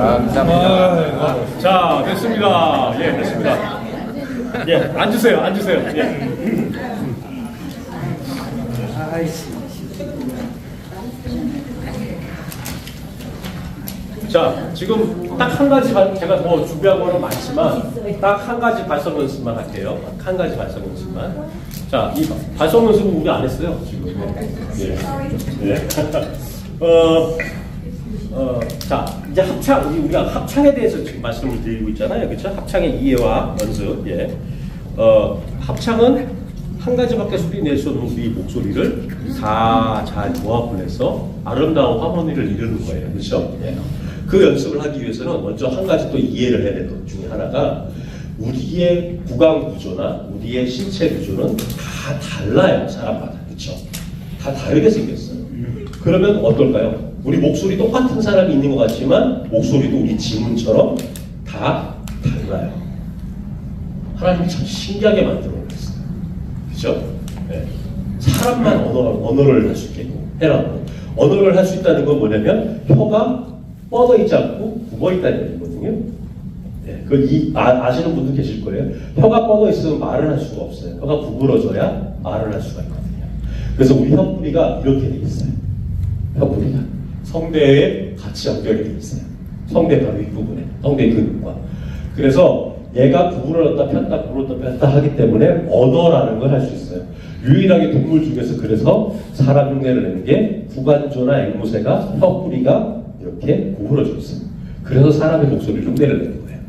감사합니다. 자, 됐습니다. 예, 됐습니다. 예, 앉으세요. 예. 자, 지금 딱 한 가지, 제가 뭐 준비한 거는 많지만, 딱 한 가지 발성 연습만 할게요. 한 가지 발성 연습만. 자, 이 발성 연습은 우리 안 했어요, 지금. 예. 자, 이제 우리가 합창에 대해서 지금 말씀을 드리고 있잖아요. 그렇죠? 합창의 이해와 연습. 예. 합창은 한 가지밖에 소리 낼 수 없는 우리 목소리를 다 잘 조합을 해서 아름다운 하모니를 이루는 거예요. 그렇죠? 예. 그 연습을 하기 위해서는 먼저 한 가지 또 이해를 해야 되는 것 중에 하나가 우리의 구강 구조나 우리의 신체 구조는 다 달라요. 사람마다. 그렇죠? 다 다르게 생겼어요. 그러면 어떨까요? 우리 목소리 똑같은 사람이 있는 것 같지만 목소리도 우리 지문처럼 다 달라요. 하나님이 참 신기하게 만들어 놓으셨어요. 그렇죠? 네. 사람만 언어를 할 수 있게 해라고. 언어를 할 수 있다는 건 뭐냐면 혀가 뻗어 있지 않고 굽어 있다는 얘기거든요. 네. 아시는 분도 계실 거예요. 혀가 뻗어 있으면 말을 할 수가 없어요. 혀가 구부러져야 말을 할 수가 있거든요. 그래서 우리 혀뿌리가 이렇게 돼 있어요. 혀뿌리가 성대에 같이 연결이 돼 있어요. 성대 바로 윗부분에 성대 근육과. 그래서 얘가 구부러졌다 폈다 구부러졌다 폈다 하기 때문에 언어라는 걸 할 수 있어요. 유일하게 동물 중에서 그래서 사람 흉내를 내는 게 구간조나 앵무새가 혀뿌리가 이렇게 구부러져 있어요. 그래서 사람의 목소리를 흉내를 내는 거예요.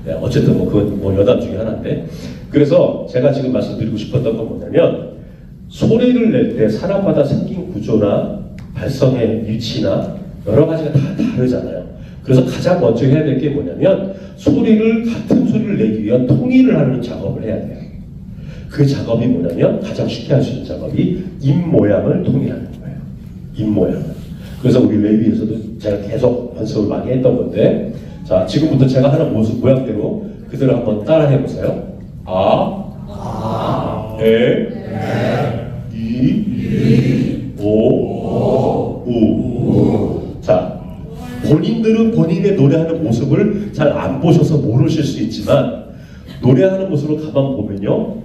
네, 어쨌든 그건 여담 중에 하나인데, 그래서 제가 지금 말씀드리고 싶었던 건 뭐냐면 소리를 낼 때 사람마다 생긴 구조나 발성의 위치나 여러 가지가 다 다르잖아요. 그래서 가장 먼저 해야 될 게 뭐냐면 같은 소리를 내기 위한 통일을 하는 작업을 해야 돼요. 그 작업이 뭐냐면 가장 쉽게 할 수 있는 작업이 입 모양을 통일하는 거예요. 입 모양을. 그래서 우리 레위에서도 제가 계속 연습을 많이 했던 건데, 자, 지금부터 제가 하는 모양대로 그대로 한번 따라 해보세요. 자, 본인들은 본인의 노래하는 모습을 잘 안 보셔서 모르실 수 있지만 노래하는 모습을 가만 보면요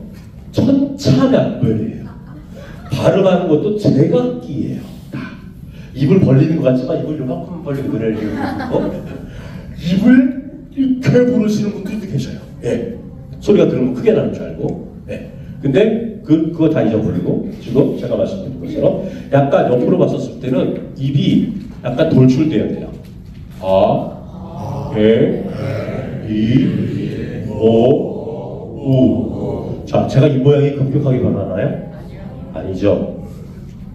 천차만별이에요. 발음하는 것도 제각기예요. 입을 벌리는 것 같지만 입을 요만큼 벌리고 노래를 부르고 입을 이렇게 부르시는 분들도 계셔요. 예. 소리가 들으면 크게 나는 줄 알고. 예. 근데 그거 다 잊어버리고 지금 제가 말씀드린 것처럼 약간 옆으로 봤었을 때는 입이 약간 돌출되어야 돼요. 자, 제가 이 모양이 급격하게 변하나요? 아니죠.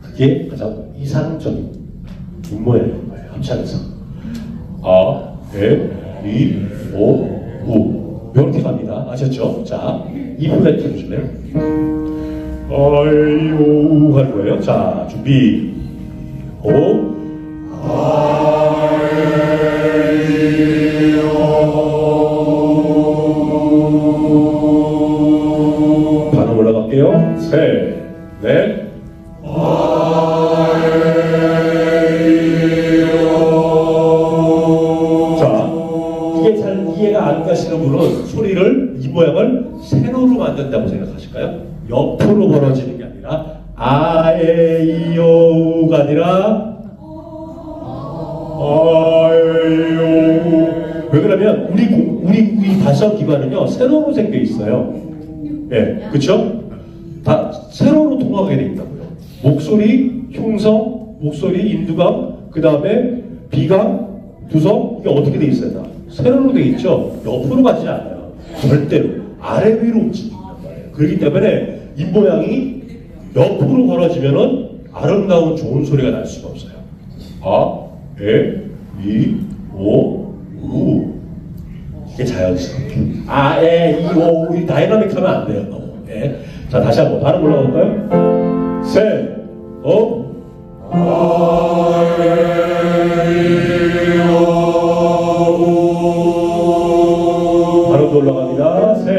그게 가장 이상적인 입 모양인 거예요. 합창에서. 이렇게 갑니다. 아셨죠? 자, 이 플랫 해주실래요? 아이오 하는 거예요. 자, 준비. 반음 올라갈게요. 셋, 넷. 자, 이게 잘 이해가 안 가시는 분은 소리를 이 모양을 세로로 만든다고 생각하실까요? 옆으로 벌어지는 게 아니라 아에이오우가 아니라 왜 그러냐면 우리 발성 기관은요 세로로 생겨 있어요. 예, 그렇죠? 다 세로로 통하게 돼 있다고요. 목소리, 흉성, 목소리, 인두감, 그 다음에 비감, 두성 이게 어떻게 돼 있어요? 다 세로로 돼 있죠. 옆으로 가지 않아요. 절대로 아래 위로 움직인단 말이에요. 그렇기 때문에 입 모양이 옆으로 벌어지면은 아름다운 좋은 소리가 날 수가 없어요. 이게 자연스럽게 이 다이나믹하면 안 돼요. 너무. 예. 자, 다시 한번 발음 올라갈까요? 셋, 발음도 올라갑니다. 셋,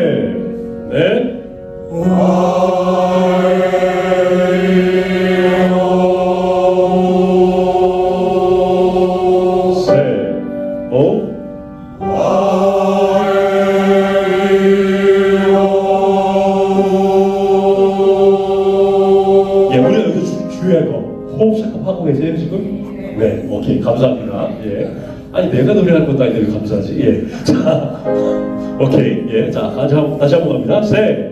넷. 호흡 잠깐 하고 계세요 지금? 네, 오케이, 감사합니다. 예. 아니 내가 노래하는 것도 아닌데 왜 감사하지? 예. 자, 오케이, 예. 자, 다시 한번 갑니다. 셋,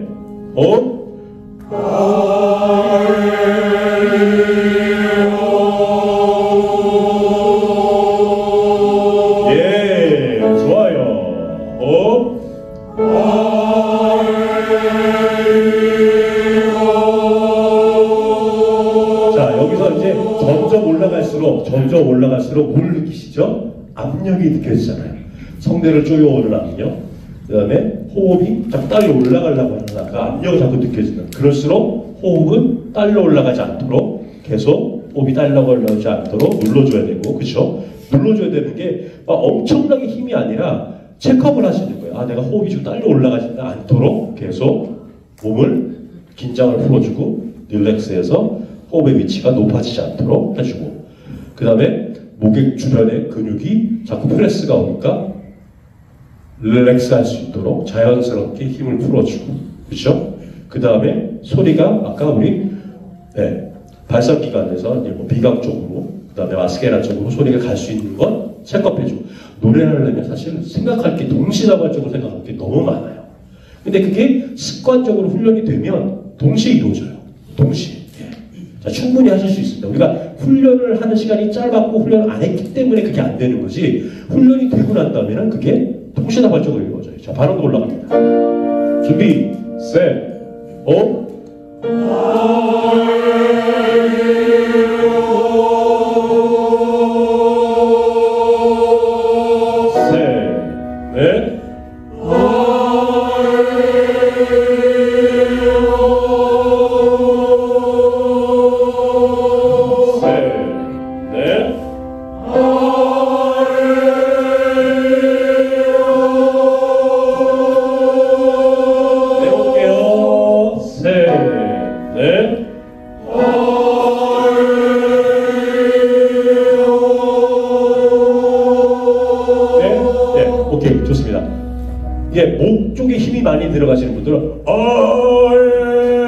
예, 좋아요. 점점 올라갈수록 뭘 느끼시죠? 압력이 느껴지잖아요. 성대를 조여오는 압력, 그 다음에 호흡이 자꾸 딸려 올라가려고 하는 그 압력이 자꾸 느껴진다. 그럴수록 호흡은 딸려 올라가지 않도록 계속 호흡이 딸려 올라가지 않도록 눌러줘야 되고, 그렇죠? 눌러줘야 되는 게 막 엄청나게 힘이 아니라 체크업을 하시는 거예요. 아, 내가 호흡이 좀 딸려 올라가지 않도록 계속 몸을 긴장을 풀어주고 릴렉스해서 호흡의 위치가 높아지지 않도록 해주고, 그 다음에 목의 주변의 근육이 자꾸 프레스가 오니까 릴렉스 할 수 있도록 자연스럽게 힘을 풀어주고, 그렇죠? 그 다음에 소리가 아까 우리 발성기관에서 뭐 비강 쪽으로, 그 다음에 마스케라 쪽으로 소리가 갈 수 있는 건 체크업해주고, 노래를 하려면 사실 생각할 게 동시다발적으로 생각할 게 너무 많아요. 근데 그게 습관적으로 훈련이 되면 동시에 이루어져요. 동시에. 자, 충분히 하실 수 있습니다. 우리가 훈련을 하는 시간이 짧았고 훈련을 안 했기 때문에 그게 안 되는 거지, 훈련이 되고 난 다음에는 그게 동시다발적으로 이루어져요. 자, 발음도 올라갑니다. 준비, 셋, 오. 셋, 넷. 오케이, 좋습니다. 이게 목 쪽에 힘이 많이 들어가시는 분들은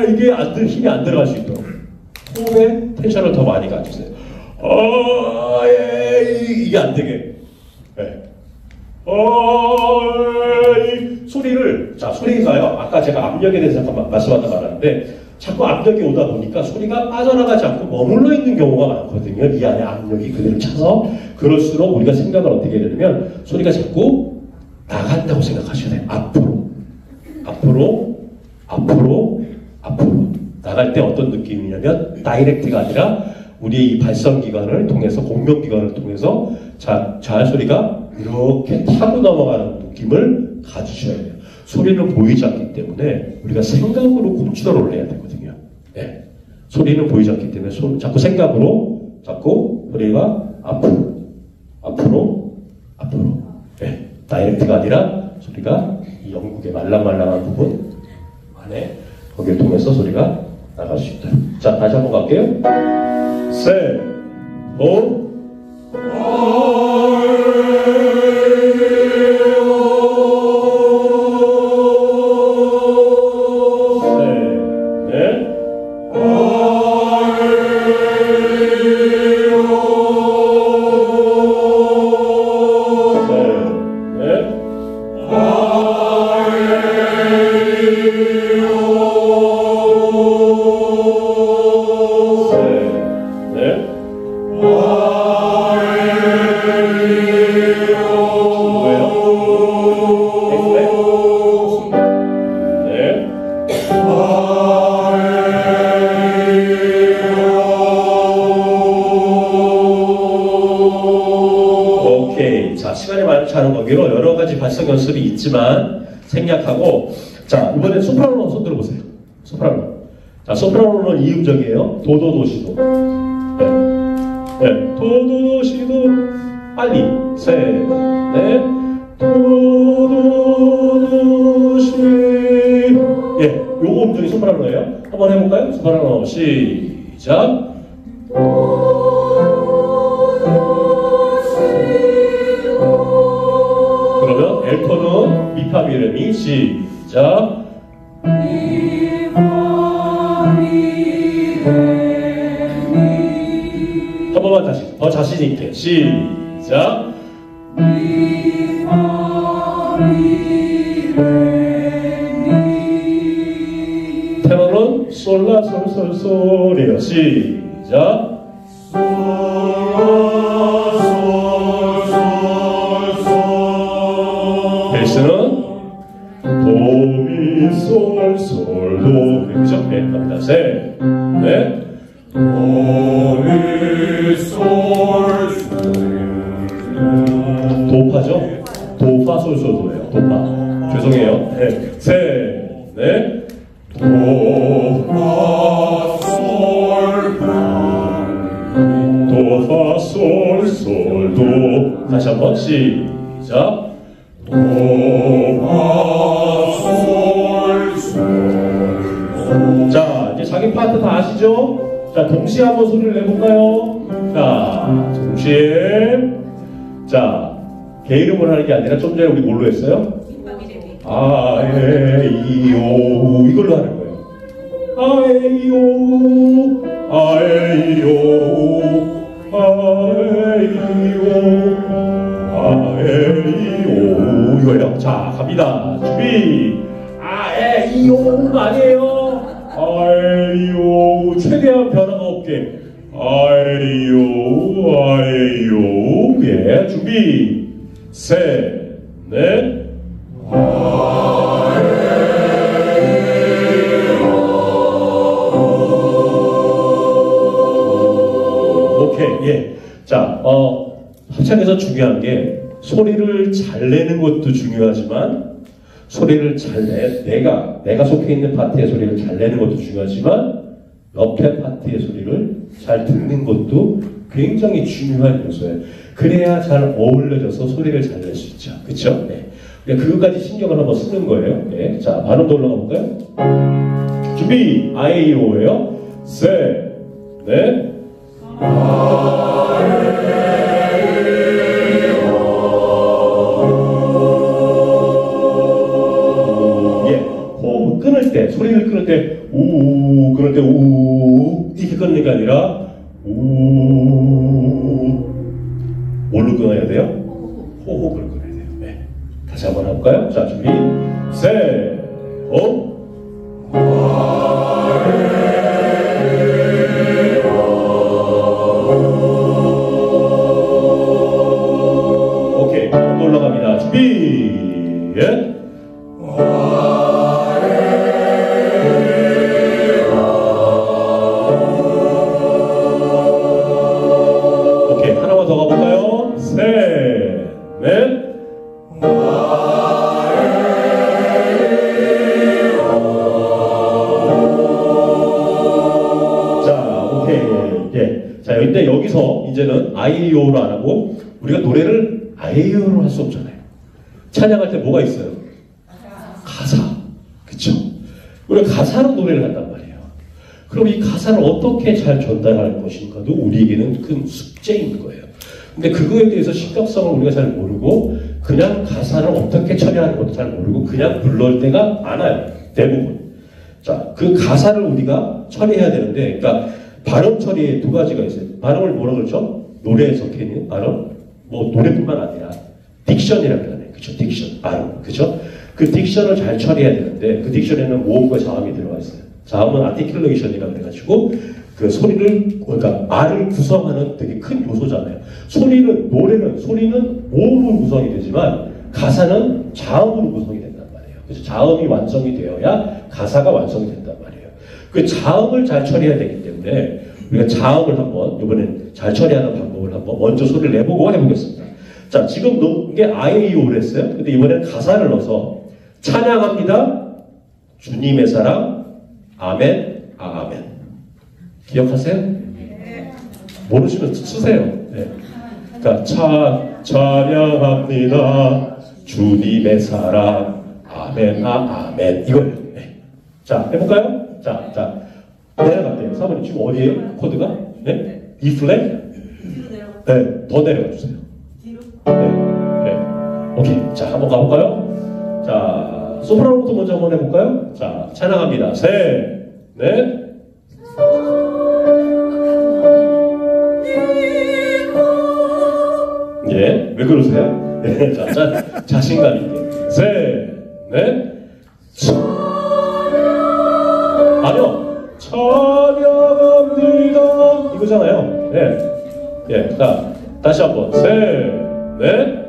이게 힘이 안 들어갈 수 있도록 호흡에 텐션을 더 많이 가주세요. 이게 안 되게. 소리를, 자, 소리가요, 아까 제가 압력에 대해서 잠깐 말씀하다 말았는데, 자꾸 압력이 오다 보니까 소리가 빠져나가지 않고 머물러 있는 경우가 많거든요. 이 안에 압력이 그대로 차서. 그럴수록 우리가 생각을 어떻게 해야 되냐면, 소리가 자꾸 나간다고 생각하셔야 돼요. 앞으로. 나갈 때 어떤 느낌이냐면, 다이렉트가 아니라 우리 이 발성기관을 통해서, 공명기관을 통해서 잘 소리가 이렇게 타고 넘어가는 느낌을 가지셔야 돼요. 소리는 보이지 않기 때문에 우리가 생각으로 컨트롤을 해야 되거든요. 네. 소리는 보이지 않기 때문에 자꾸 생각으로, 자꾸 소리가 앞으로. 네. 다이렉트가 아니라 소리가 이 영국의 말랑말랑한 부분 안에, 거기를 통해서 소리가 나갈 수 있다. 자, 다시 한번 갈게요. 셋, 오. 하는 거기로 여러 가지 발성 연습이 있지만 생략하고, 자, 이번엔 소프라노 손 들어보세요. 소프라노. 자, 소프라노는 이음적이에요. 도도도시도. 네. 도도도시도. 빨리. 셋, 넷. 도도도시. 예, 요거 음정이 소프라노예요. 한번 해볼까요? 소프라노. 시작. 그러면 엘토는 미파 미레미. 시작. 한 번만 다시, 더 자신 있게. 시작. 테너는 솔라 솔솔솔이에요. 시작. 베이스는 도미솔솔도. 그죠? 네, 갑니다. 셋, 넷. 도미솔솔. 도파죠? 도파솔솔도예요. 도파. 죄송해요. 네. 셋, 넷. 도, 파, 솔, 도, 파, 솔, 솔, 도. 다시 한번 시작. 도, 파, 솔, 솔. 자, 이제 자기 파트 다 아시죠? 자, 동시에 한번 소리를 내볼까요? 자, 동시에. 자, 개 이름을 하는 게 아니라 좀 전에 우리 뭘로 했어요? 아에이오 이걸로 하는 거예요. 아에이오 아에이오 아에이오 이거예요. 자, 갑니다. 준비. 아에이오가 아니에요. 아에이오 최대한 변화가 없게. 아에이오 아에이오. 예, 준비. 셋, 넷. 오케이, 예. 자, 합창에서 중요한 게 소리를 잘 내는 것도 중요하지만 소리를 잘 내가 속해 있는 파트의 소리를 잘 내는 것도 중요하지만 옆에 파트의 소리를 잘 듣는 것도 굉장히 중요한 요소예요. 그래야 잘 어울려져서 소리를 잘 낼 수 있죠. 그쵸? 네. 그러니까 그것까지 신경을 한번 쓰는 거예요. 네. 자, 발음도 올라가 볼까요? 준비! 아에이오예요. 셋, 넷. 예. 호흡 끊을 때, 소리를 끊을 때, 우, 끊을 때, 우, 이렇게 끊는 게 아니라, 우, 뭘로 끊어야 돼요? 호흡을 끊어야 돼요. 네. 다시 한번 해볼까요? 자, 준비. 셋, 호. 오케이. 또 올라갑니다. 준비. 예. 오케이. 하나만 더 가볼까요? 셋, 넷. 자, 근데 여기서 이제는 아이오로 안 하고 우리가 노래를 아이오로 할 수 없잖아요. 찬양할 때 뭐가 있어요? 가사. 그쵸? 우리가 가사로 노래를 한단 말이에요. 그럼 이 가사를 어떻게 잘 전달할 것인가도 우리에게는 큰 숙제인 거예요. 근데 그거에 대해서 심각성을 우리가 잘 모르고 그냥 가사를 어떻게 처리하는 것도 잘 모르고 그냥 불러올 때가 많아요. 대부분. 자, 그 가사를 우리가 처리해야 되는데, 그러니까 발음 처리에 두 가지가 있어요. 발음을 뭐라 그러죠? 노래에 적혀 있는 발음. 뭐 노래뿐만 아니라 딕션이라고 하잖아요. 그쵸? 딕션, 발음. 그쵸? 그 딕션을 잘 처리해야 되는데 그 딕션에는 모음과 자음이 들어가 있어요. 자음은 아티큘레이션이라고 해가지고 그 소리를, 그러니까 말을 구성하는 되게 큰 요소잖아요. 소리는 모음으로 구성이 되지만 가사는 자음으로 구성이 된단 말이에요. 그래서 자음이 완성이 되어야 가사가 완성이 된단 말이에요. 그 자음을 잘 처리해야 되기 때문에 우리가 자음을 한번 이번엔 잘 처리하는 방법을 한번 먼저 소리를 내보고 해보겠습니다. 자, 지금 넣은 게 아이오를 했어요. 근데 이번엔 가사를 넣어서 찬양합니다. 주님의 사랑. 아멘. 아멘. 기억하세요? 네. 모르시면 쓰세요. 네. 그러니까 찬양합니다. 주님의 사랑. 아멘. 아멘. 이거예요. 네. 자, 해볼까요? 자, 내려갈게요. 사모님 지금 어디에요? 코드가? 네? E 플랫? 네, 더 내려가 주세요. 네. 오케이. 자, 한번 가볼까요? 자, 소프라노부터 먼저 한번 해볼까요? 자, 찬양합니다. 셋, 넷. 예, 왜 그러세요? 네, 자, 자신감 있게. 셋, 넷. 아니요. 찬양합니다. 이거잖아요. 네. 예. 자, 다시 한번. 셋, 넷.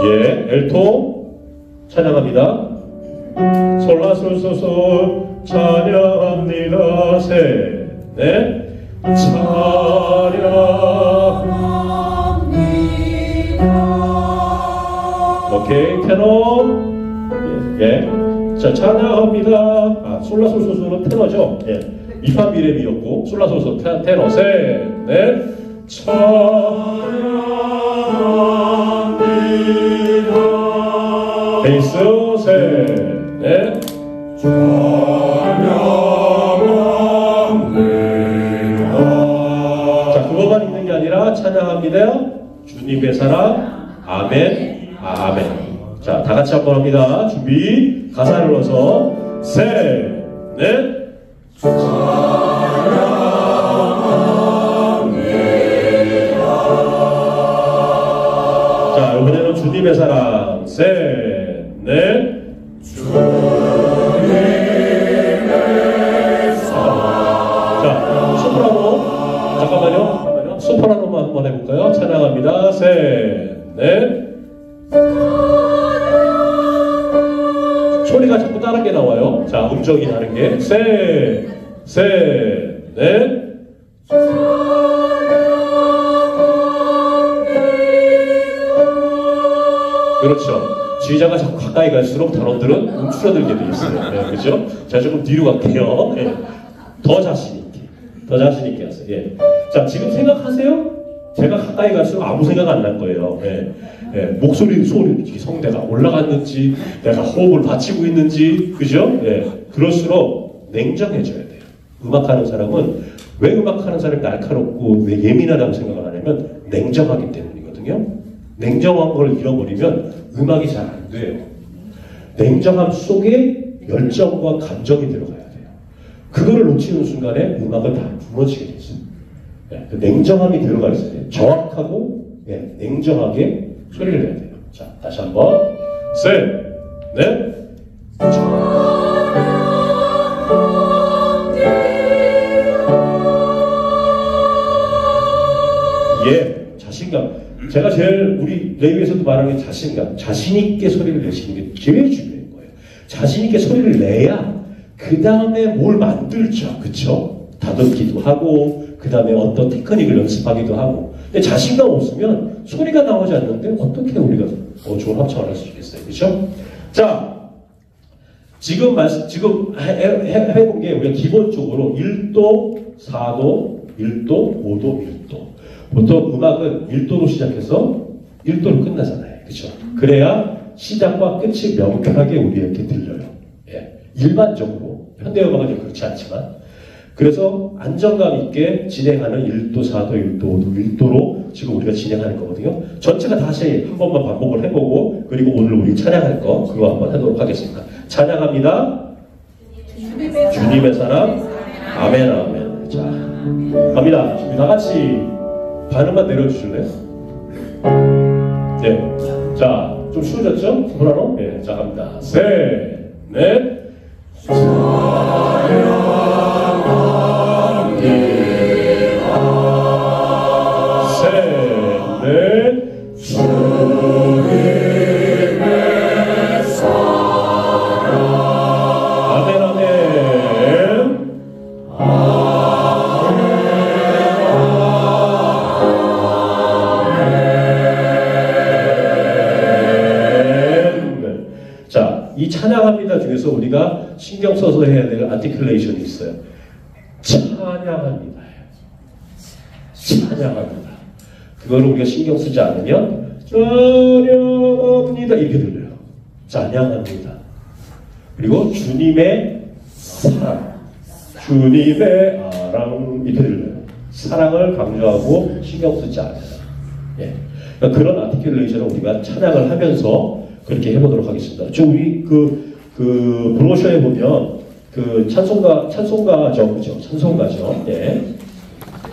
예. 엘토. 찬양합니다. 솔라솔소솔. 찬양합니다. 셋, 넷. 찬양합니다. 오케이, 테너. 예. 자, 찬양합니다. 아, 솔라솔소소는 테너죠. 예. 미파 미레미였고, 솔라솔소 테너. 셋, 넷. 찬양합니다. 베이스, 셋, 넷. 찬양합니다. 자, 그거만 있는 게 아니라 찬양합니다. 주님의 사랑. 아멘. 아멘. 자, 다 같이 한번 합니다. 준비. 가사를 넣어서 셋, 넷. 자, 이번에는 주님의 사랑. 셋, 넷. 자, 소프라노. 잠깐만요. 소프라노만 한번 해볼까요? 찬양합니다. 셋, 넷. 소리가 자꾸 다른 게 나와요. 자, 음정이 다른 게. 셋, 넷. 그렇죠. 지휘자가 자꾸 가까이 갈수록 단원들은 줄어들게 돼 있어요. 네, 그렇죠? 자, 조금 뒤로 갈게요. 네. 더 자신있게 하세요. 예. 자, 지금 생각하세요? 제가 가까이 갈수록 아무 생각 안 날 거예요. 예. 예. 소리, 성대가 올라갔는지, 내가 호흡을 받치고 있는지, 그죠? 예. 그럴수록 냉정해져야 돼요. 음악하는 사람은 왜 음악하는 사람이 날카롭고 왜 예민하다고 생각을 하냐면 냉정하기 때문이거든요. 냉정한 걸 잃어버리면 음악이 잘 안 돼요. 냉정함 속에 열정과 감정이 들어가야 돼요. 그거를 놓치는 순간에 음악은 다 무너지게 되죠. 예, 그 냉정함이 들어가 있어야 돼요. 정확하고 냉정하게 소리를 내야 돼요. 자, 다시 한번 셋, 넷. 예, 자신감. 제가 제일 우리 레이브에서도 말하는 게 자신감. 자신 있게 소리를 내시는 게 제일 중요한 거예요. 자신 있게 소리를 내야 그 다음에 뭘 만들죠, 그렇죠? 다듬기도 하고 그 다음에 어떤 테크닉을 연습하기도 하고. 근데 자신감 없으면 소리가 나오지 않는데 어떻게 우리가 좋은 합창을 할 수 있겠어요, 그렇죠? 자, 지금 해본 게 우리가 기본적으로 1도, 4도, 1도, 5도, 1도. 보통 음악은 1도로 시작해서 1도로 끝나잖아요, 그렇죠? 그래야 시작과 끝이 명쾌하게 우리에게 들려요. 예. 일반적으로 현대음악은 좀 그렇지 않지만. 그래서 안정감 있게 진행하는 1도, 4도, 1도, 5도, 1도로 지금 우리가 진행하는 거거든요. 전체가 다시 한 번만 반복을 해보고 그리고 오늘 우리 찬양할 거 그거 한번 하도록 하겠습니다. 찬양합니다. 주님의 사랑. 아멘, 아멘. 자, 갑니다. 준비 다 같이 반응만 내려주실래요? 네. 자, 좀 쉬워졌죠? 소프라노? 네. 자, 갑니다. 셋, 넷. 이 찬양합니다 중에서 우리가 신경 써서 해야 될 아티클레이션이 있어요. 찬양합니다. 찬양합니다. 그거를 우리가 신경 쓰지 않으면 찬양합니다 이렇게 들려요. 찬양합니다. 그리고 주님의 사랑, 주님의 아랑 이렇게 들려요. 사랑을 강조하고 신경 쓰지 않아요. 예. 그러니까 그런 아티클레이션을 우리가 찬양을 하면서 그렇게 해보도록 하겠습니다. 저 우리 브로셔에 보면 찬송가죠, 그죠? 찬송가죠. 예.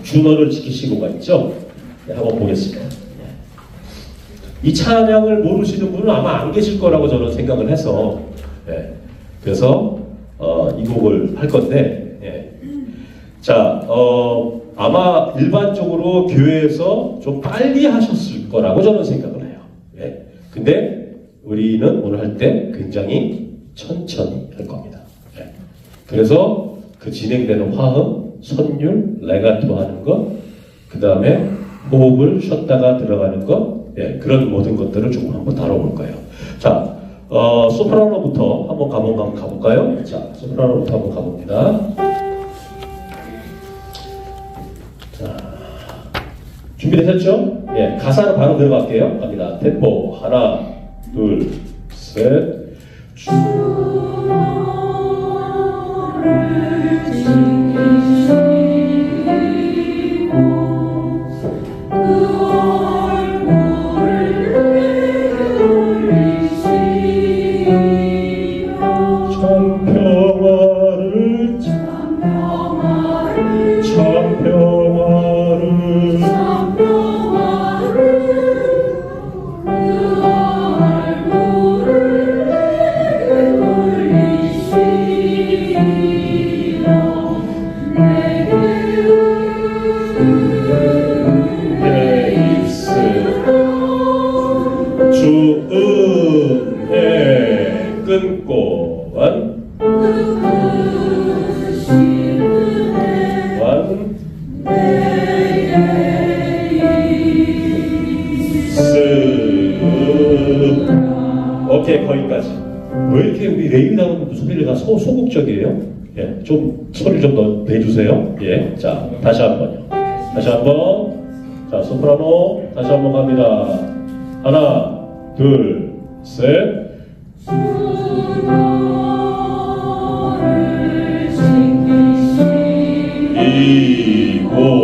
준어를 지키시고가 있죠. 네, 한번 보겠습니다. 이 찬양을 모르시는 분은 아마 안 계실 거라고 저는 생각을 해서, 예. 그래서 이 곡을 할 건데, 예. 자, 아마 일반적으로 교회에서 좀 빨리 하셨을 거라고 저는 생각을 해요. 예. 근데 우리는 오늘 할 때 굉장히 천천히 할 겁니다. 네. 그래서 그 진행되는 화음, 선율, 레가토 하는 거 그 다음에 호흡을 쉬었다가 들어가는 것, 예, 그런 모든 것들을 조금 한번 다뤄볼 거예요. 자, 소프라노부터 한번 가볼까요? 자, 소프라노부터 한번 가봅니다. 자, 준비되셨죠? 예, 가사로 바로 들어갈게요. 갑니다. 템포 하나, 둘, 셋. 끊고 원 오케이, 거기까지. 왜 이렇게 우리 레이비 나오는 소리가 소극적이에요? 예, 좀 소리 좀 더 내주세요. 예, 자, 다시 한번요. 다시 한번. 자, 소프라노 다시 한번 갑니다. 하나, 둘, 셋. 이고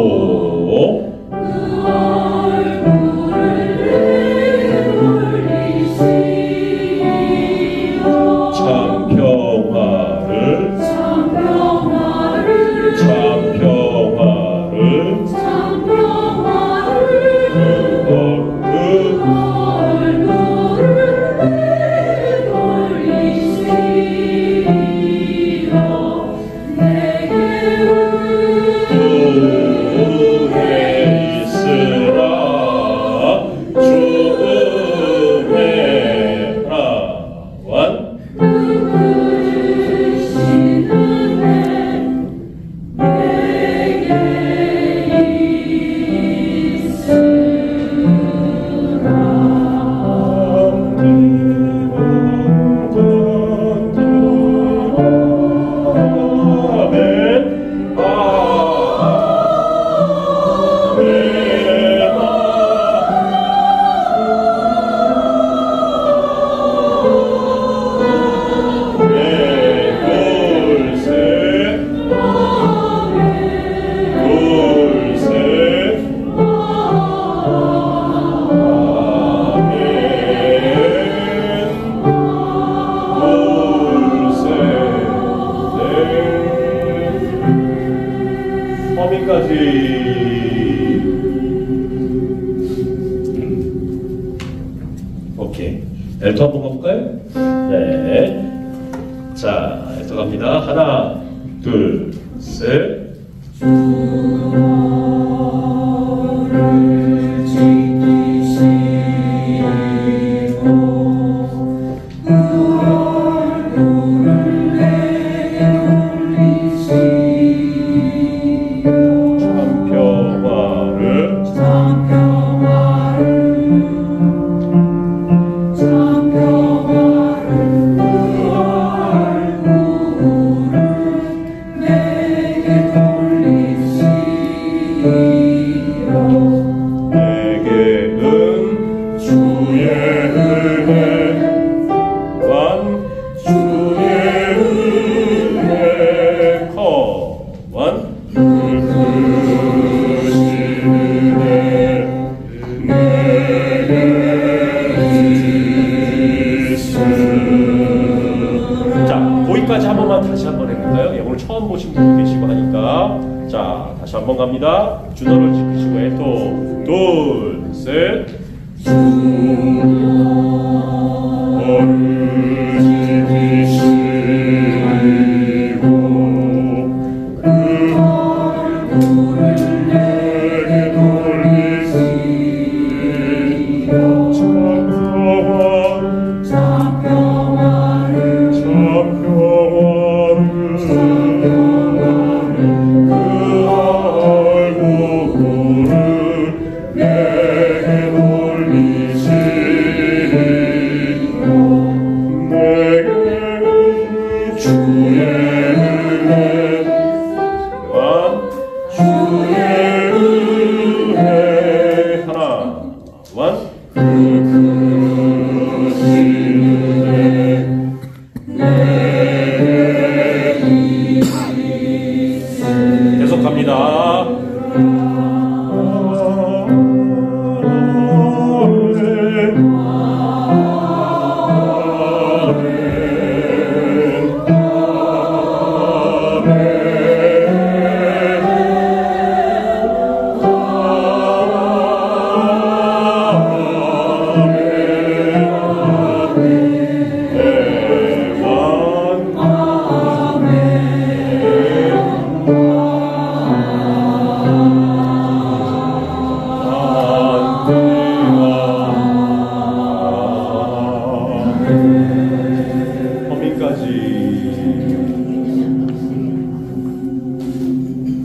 오케이. 엘토 한번 가볼까요? 네. 자, 엘토 갑니다. 하나, 둘, 셋. 거기까지 한 번만 다시 한번 해볼까요? 예, 오늘 처음 보신 분도 계시고 하니까. 자, 다시 한번 갑니다. 준호를 지키시고 엘토 둘, 셋. 준호를 지키시고 그 얼굴을 내게 돌리시며 참평화를 그 얼굴을 계속합니다.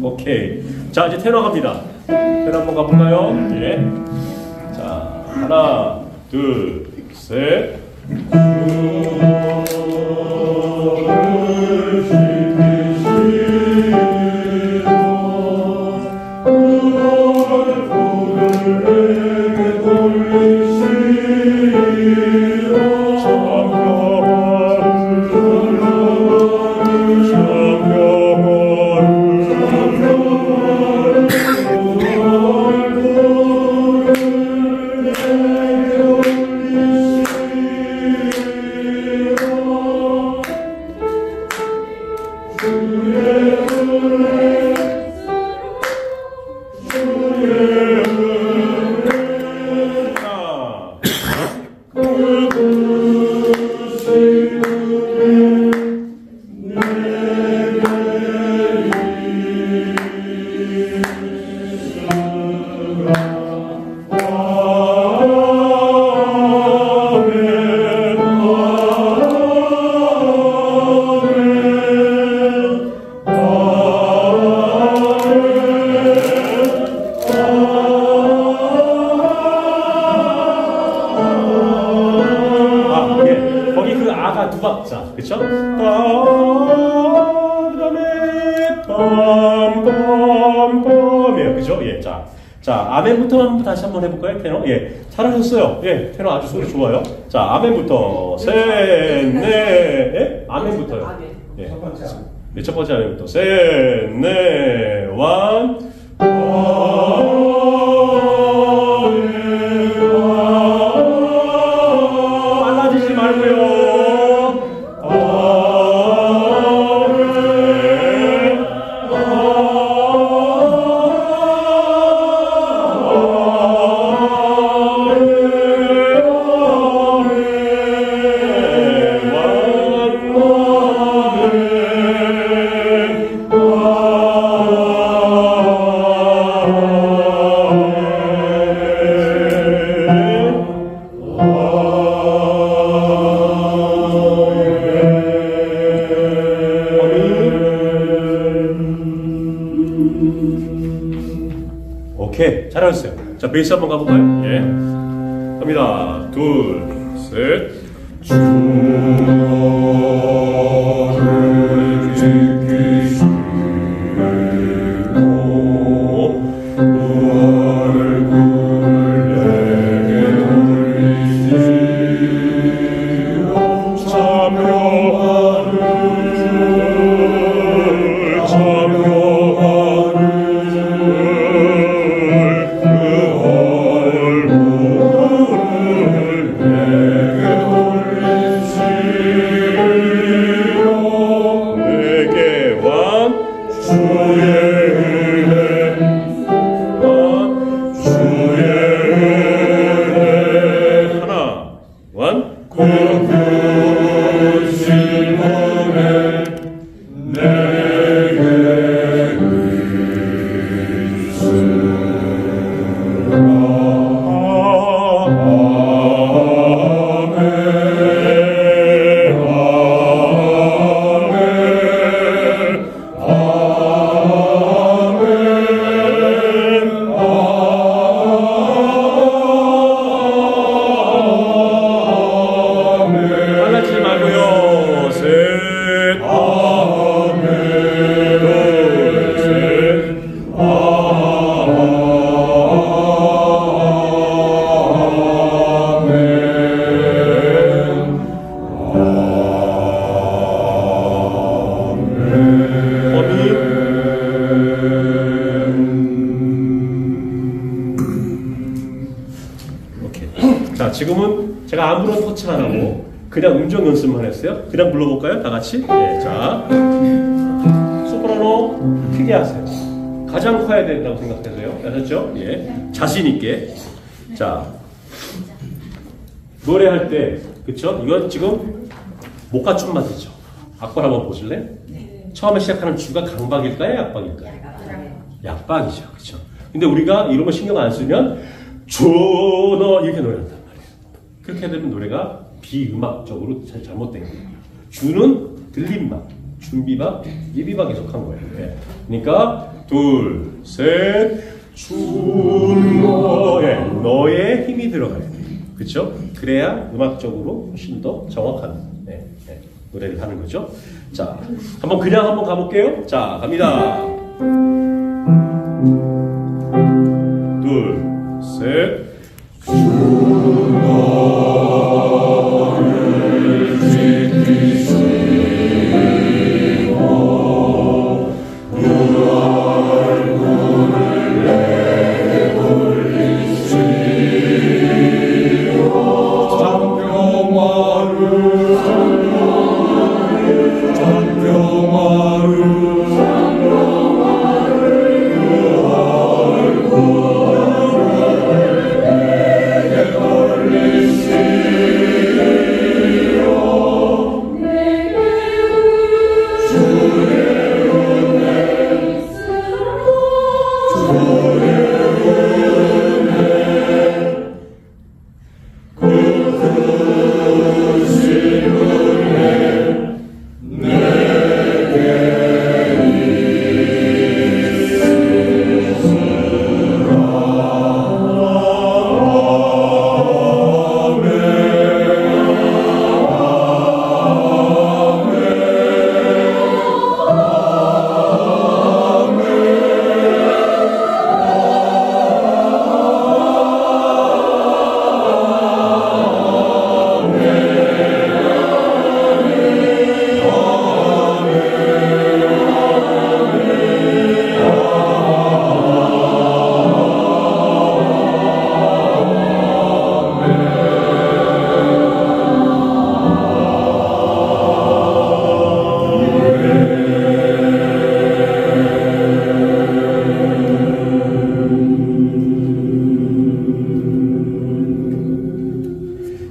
오케이. 자, 이제 테너 갑니다. 테너 한번 가볼까요? 예. 자, 하나, 둘, 셋. 두 박자, 그쵸? 그 다음에 빰빰빰이에요, 그죠? 예, 자, 아멘부터 다시 한번 해볼까요, 테너? 예, 잘하셨어요. 예, 테너 아주 소리 좋아요. 자, 아멘부터 셋, 넷, 예? 아멘부터요. 예, 네, 첫 번째 아멘부터 셋, 넷, 원. 빨라지지 말고요. 오케이, 잘하셨어요. 자, 베이스 한번 가볼까요? 예. 갑니다. 둘, 셋. 주를 지키시고 얼굴 내게 돌리시고 참여하는 범위 지금은 제가 아무런 터치 안 하고 그냥 음정 연습만 했어요. 그냥 불러볼까요? 다 같이. 예, 자, 소프라노 크게 하세요. 가장 커야 된다고 생각해서요. 아셨죠? 예, 자신 있게. 자, 노래할 때, 그쵸? 이건 지금 목가춤 맞으죠? 악보 한번 보실래? 처음에 시작하는 주가 강박일까요? 약박일까요? 약박이죠. 그쵸? 근데 우리가 이런 거 신경 안 쓰면 너 이렇게 노래한단 말이에요. 그렇게 되면 노래가 비음악적으로 잘못된 거예요. 주는 들림박, 준비박, 예비박 계속한 거예요. 네. 그러니까 둘, 셋, 너에 너의 힘이 들어가야 돼요. 그렇죠? 그래야 음악적으로 훨씬 더 정확한 노래를 하는 거죠. 자, 한번 가볼게요. 자, 갑니다. 둘, 셋.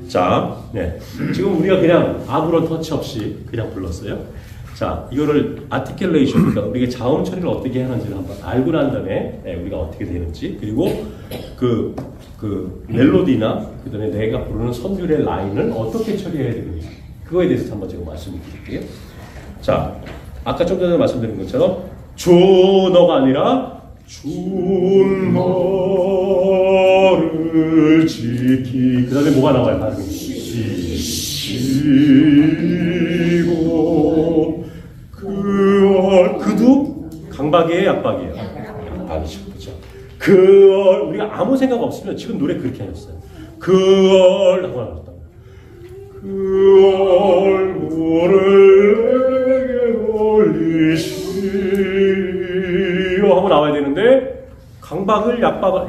자, 네. 지금 우리가 그냥 아무런 터치 없이 그냥 불렀어요. 자, 이거를 아티큘레이션, 그러니까 우리가 자음 처리를 어떻게 하는지를 한번 알고 난 다음에 우리가 어떻게 되는지, 그리고 그 멜로디나 그다음에 내가 부르는 선율의 라인을 어떻게 처리해야 되는지, 그거에 대해서 한번 제가 말씀드릴게요. 자, 아까 좀 전에 말씀드린 것처럼 너가 아니라 너를 지키. 그 다음에 뭐가 나와요? 발음이 지키고 그도 강박이에요? 약박이에요? 약박이죠. 그렇죠? 우리가 아무 생각 없으면 지금 노래 그렇게 하셨어요. 하고 나왔다. 얼굴을 내게 올리시오 하고 나와야 되는데,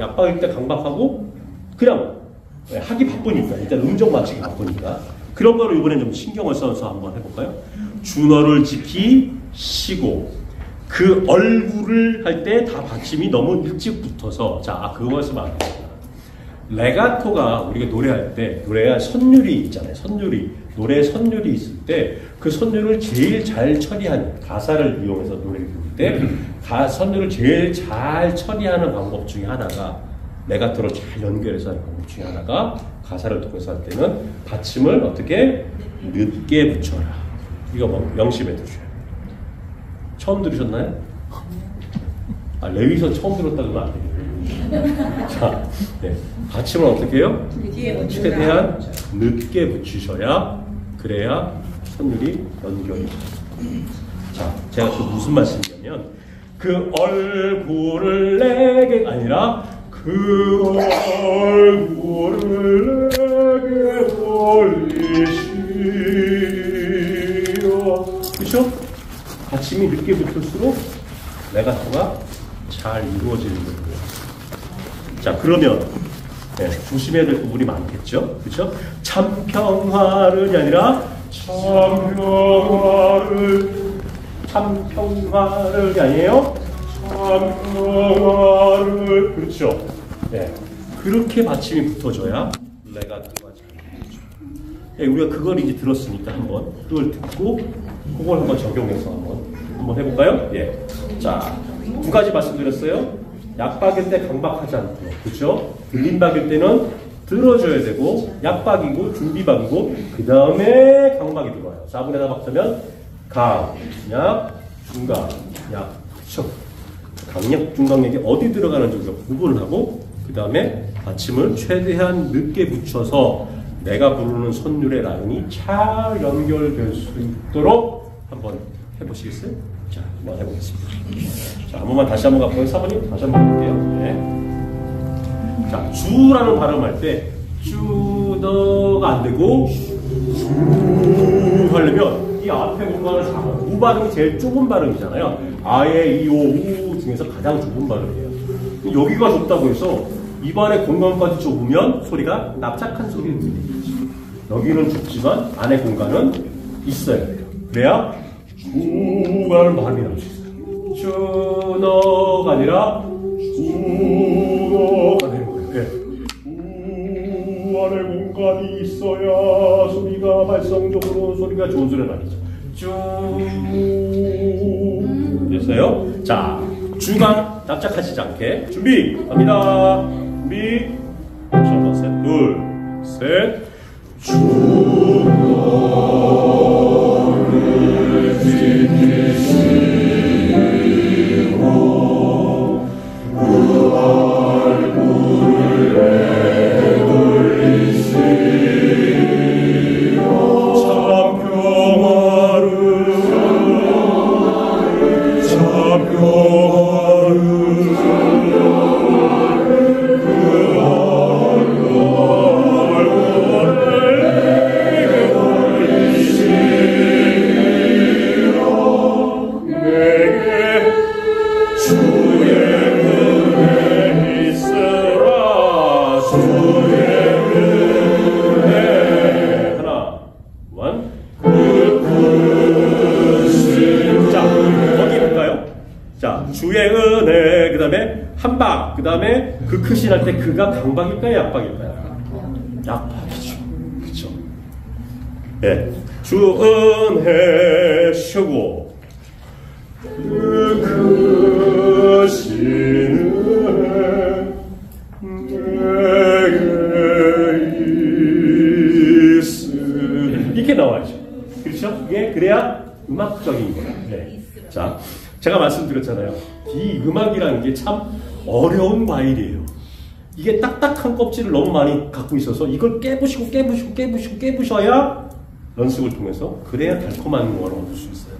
약박일 때 강박하고 그냥 하기 바쁘니까, 일단 음정 맞추기 바쁘니까 그런 거를 이번엔 좀 신경을 써서 한번 해볼까요? 준어를 지키시고 그 얼굴을 할 때 다 받침이 너무 일찍 붙어서, 자, 그거 쓰면 안 됩니다. 레가토가 우리가 노래할 때, 노래가 선율이 있잖아요. 노래에 선율이 있을 때 그 선율을 제일 잘 처리하는, 가사를 이용해서 노래를 부를 때 선율을 제일 잘 처리하는 방법 중에 하나가, 레가토로 잘 연결해서 하는 방법 중에 하나가, 가사를 통해서 할 때는 받침을 어떻게 늦게 붙여라. 이거 명심해 두셔야 돼요. 처음 들으셨나요? 레위서 처음 들었다 그러면 안 되겠네요. 자, 네. 받침을 어떻게 해요? 최대한 늦게 붙이셔야, 그래야 선율이 연결이 돼요. 자, 제가 그 무슨 말씀이냐면, 그 얼굴을 내게 아니라 그 얼굴을 내게 올리시오. 그렇죠? 받침이 늦게 붙을수록 레가토가 잘 이루어지는 거예요. 자, 그러면 네, 조심해야 될 부분이 많겠죠. 그렇죠? 참 평화를이 아니라 참 평화를이 아니에요. 참 평화를. 그렇죠. 네, 그렇게 받침이 붙어줘야 레가토가 잘 되죠. 네, 우리가 그걸 이제 들었으니까 한번 그걸 듣고 그걸 한번 적용해서 한번 해볼까요? 예. 자, 두 가지 말씀드렸어요. 약박일 때 강박하지 않고, 그렇죠? 들림박일 때는 들어줘야 되고, 약박이고 준비박이고, 그 다음에 강박이 들어와요. 4분의 4 박자면 강, 약, 중강, 약, 그렇죠? 강약, 중강약이 어디 들어가는지 우리가 구분을 하고, 그 다음에 받침을 최대한 늦게 붙여서 내가 부르는 선율의 라인이 잘 연결될 수 있도록 한번 해보시겠어요? 자, 한번 해보겠습니다. 자, 한 번만 다시 한번 가볼까요? 사모님 다시 한번 해볼게요. 네. 자, 주라는 발음할 때 주더가 안 되고 주 하려면 이 앞에 공간을 잡아. 우 발음이 제일 좁은 발음이잖아요. 아에 이, 오, 우 중에서 가장 좁은 발음이에요. 여기가 좁다고 해서 입안의 공간까지 좁으면 소리가 납작한 소리를 들리겠죠. 여기는 좁지만 안의 공간은 있어야 돼요. 그래야 주라는 발음이 나올 수 있어요. 주너가 아니라 주너가 되는 거예요. 네. 주 안에 공간이 있어야 소리가 발성적으로 소리가 좋은 소리가 나겠죠. 주 됐어요? 자, 주가 납작하시지 않게 준비 갑니다. 준비 첫 셋, 둘, 셋. 주너를 지키시고 그 얼굴을 내돌리시고 참 평화를 참 평화를 주의 은혜, 그 다음에 한박, 그 다음에 그 크신 할 때 그가 강박일까요? 약박일까요? 약박이죠. 그렇죠? 네. 주 은혜 쉬고 그 크신 은혜 내게 있으리 이렇게 나와야죠. 그렇죠? 이게 그래야 음악적인 거예요. 네. 자. 제가 말씀드렸잖아요. 이 음악이라는 게 참 어려운 과일이에요. 이게 딱딱한 껍질을 너무 많이 갖고 있어서 이걸 깨부시고 깨부셔야 연습을 통해서 그래야 달콤한 음악을 얻을 수 있어요.